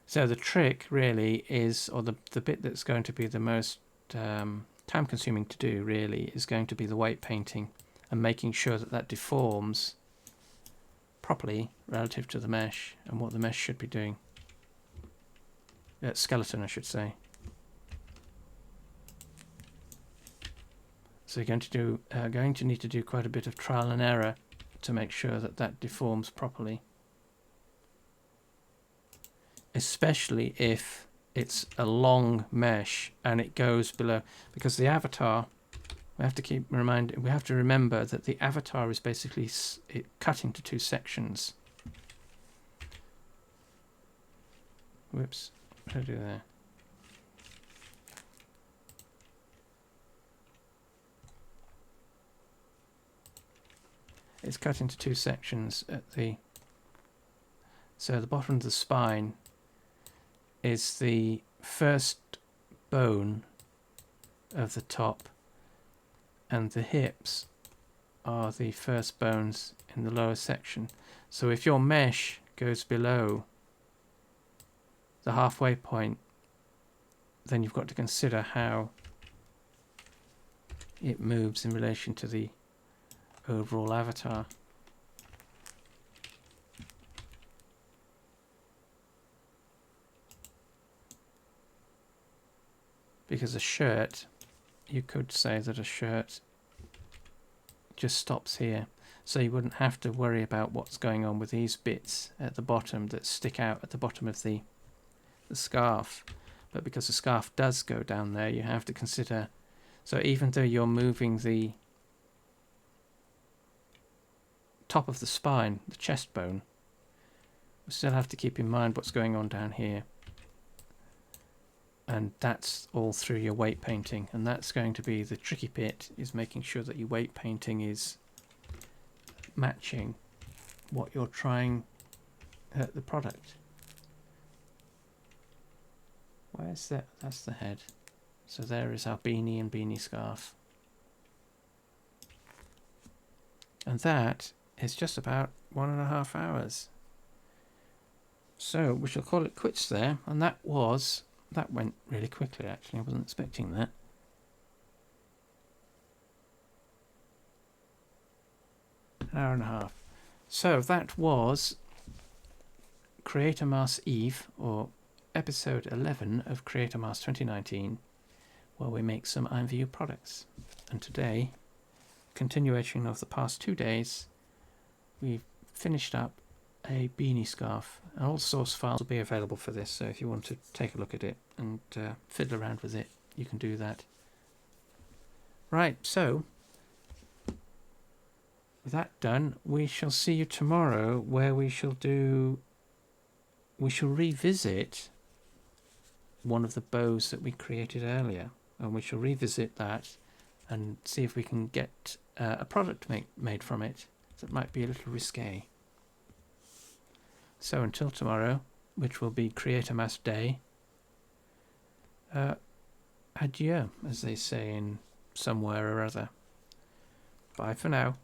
So the trick really is, or the bit that's going to be the most time consuming to do really, is going to be the weight painting and making sure that that deforms properly relative to the mesh and what the mesh should be doing. Skeleton, I should say. So you're going to need to do quite a bit of trial and error to make sure that that deforms properly. Especially if it's a long mesh and it goes below, because the avatar, we have to remember that the avatar is basically cut into 2 sections. Whoops, what did I do there? It's cut into 2 sections at the, so the bottom of the spine is the first bone of the top, and the hips are the first bones in the lower section. So if your mesh goes below the halfway point, then you've got to consider how it moves in relation to the overall avatar. Because a shirt, you could say that a shirt just stops here, so you wouldn't have to worry about what's going on with these bits at the bottom that stick out at the bottom of the scarf. But because the scarf does go down there, you have to consider, so even though you're moving the top of the spine, the chest bone, we still have to keep in mind what's going on down here. And that's all through your weight painting, and that's going to be the tricky bit, is making sure that your weight painting is matching what you're trying at the product. Where's that? That's the head. So there is our beanie and beanie scarf. And that is just about 1.5 hours. So we shall call it quits there, and that went really quickly actually, I wasn't expecting that. An hour and a half. So that was Creator Mass Eve, or episode 11 of Creator Mass 2019, where we make some IMVU products. And today, continuation of the past 2 days, we've finished up a beanie scarf. And all source files will be available for this, so if you want to take a look at it and fiddle around with it, you can do that. Right, so with that done, we shall see you tomorrow, where we shall revisit one of the bows that we created earlier, and we shall revisit that and see if we can get a product made from it that might be a little risque. So until tomorrow, which will be Creator Mass Day, adieu, as they say in somewhere or other. Bye for now.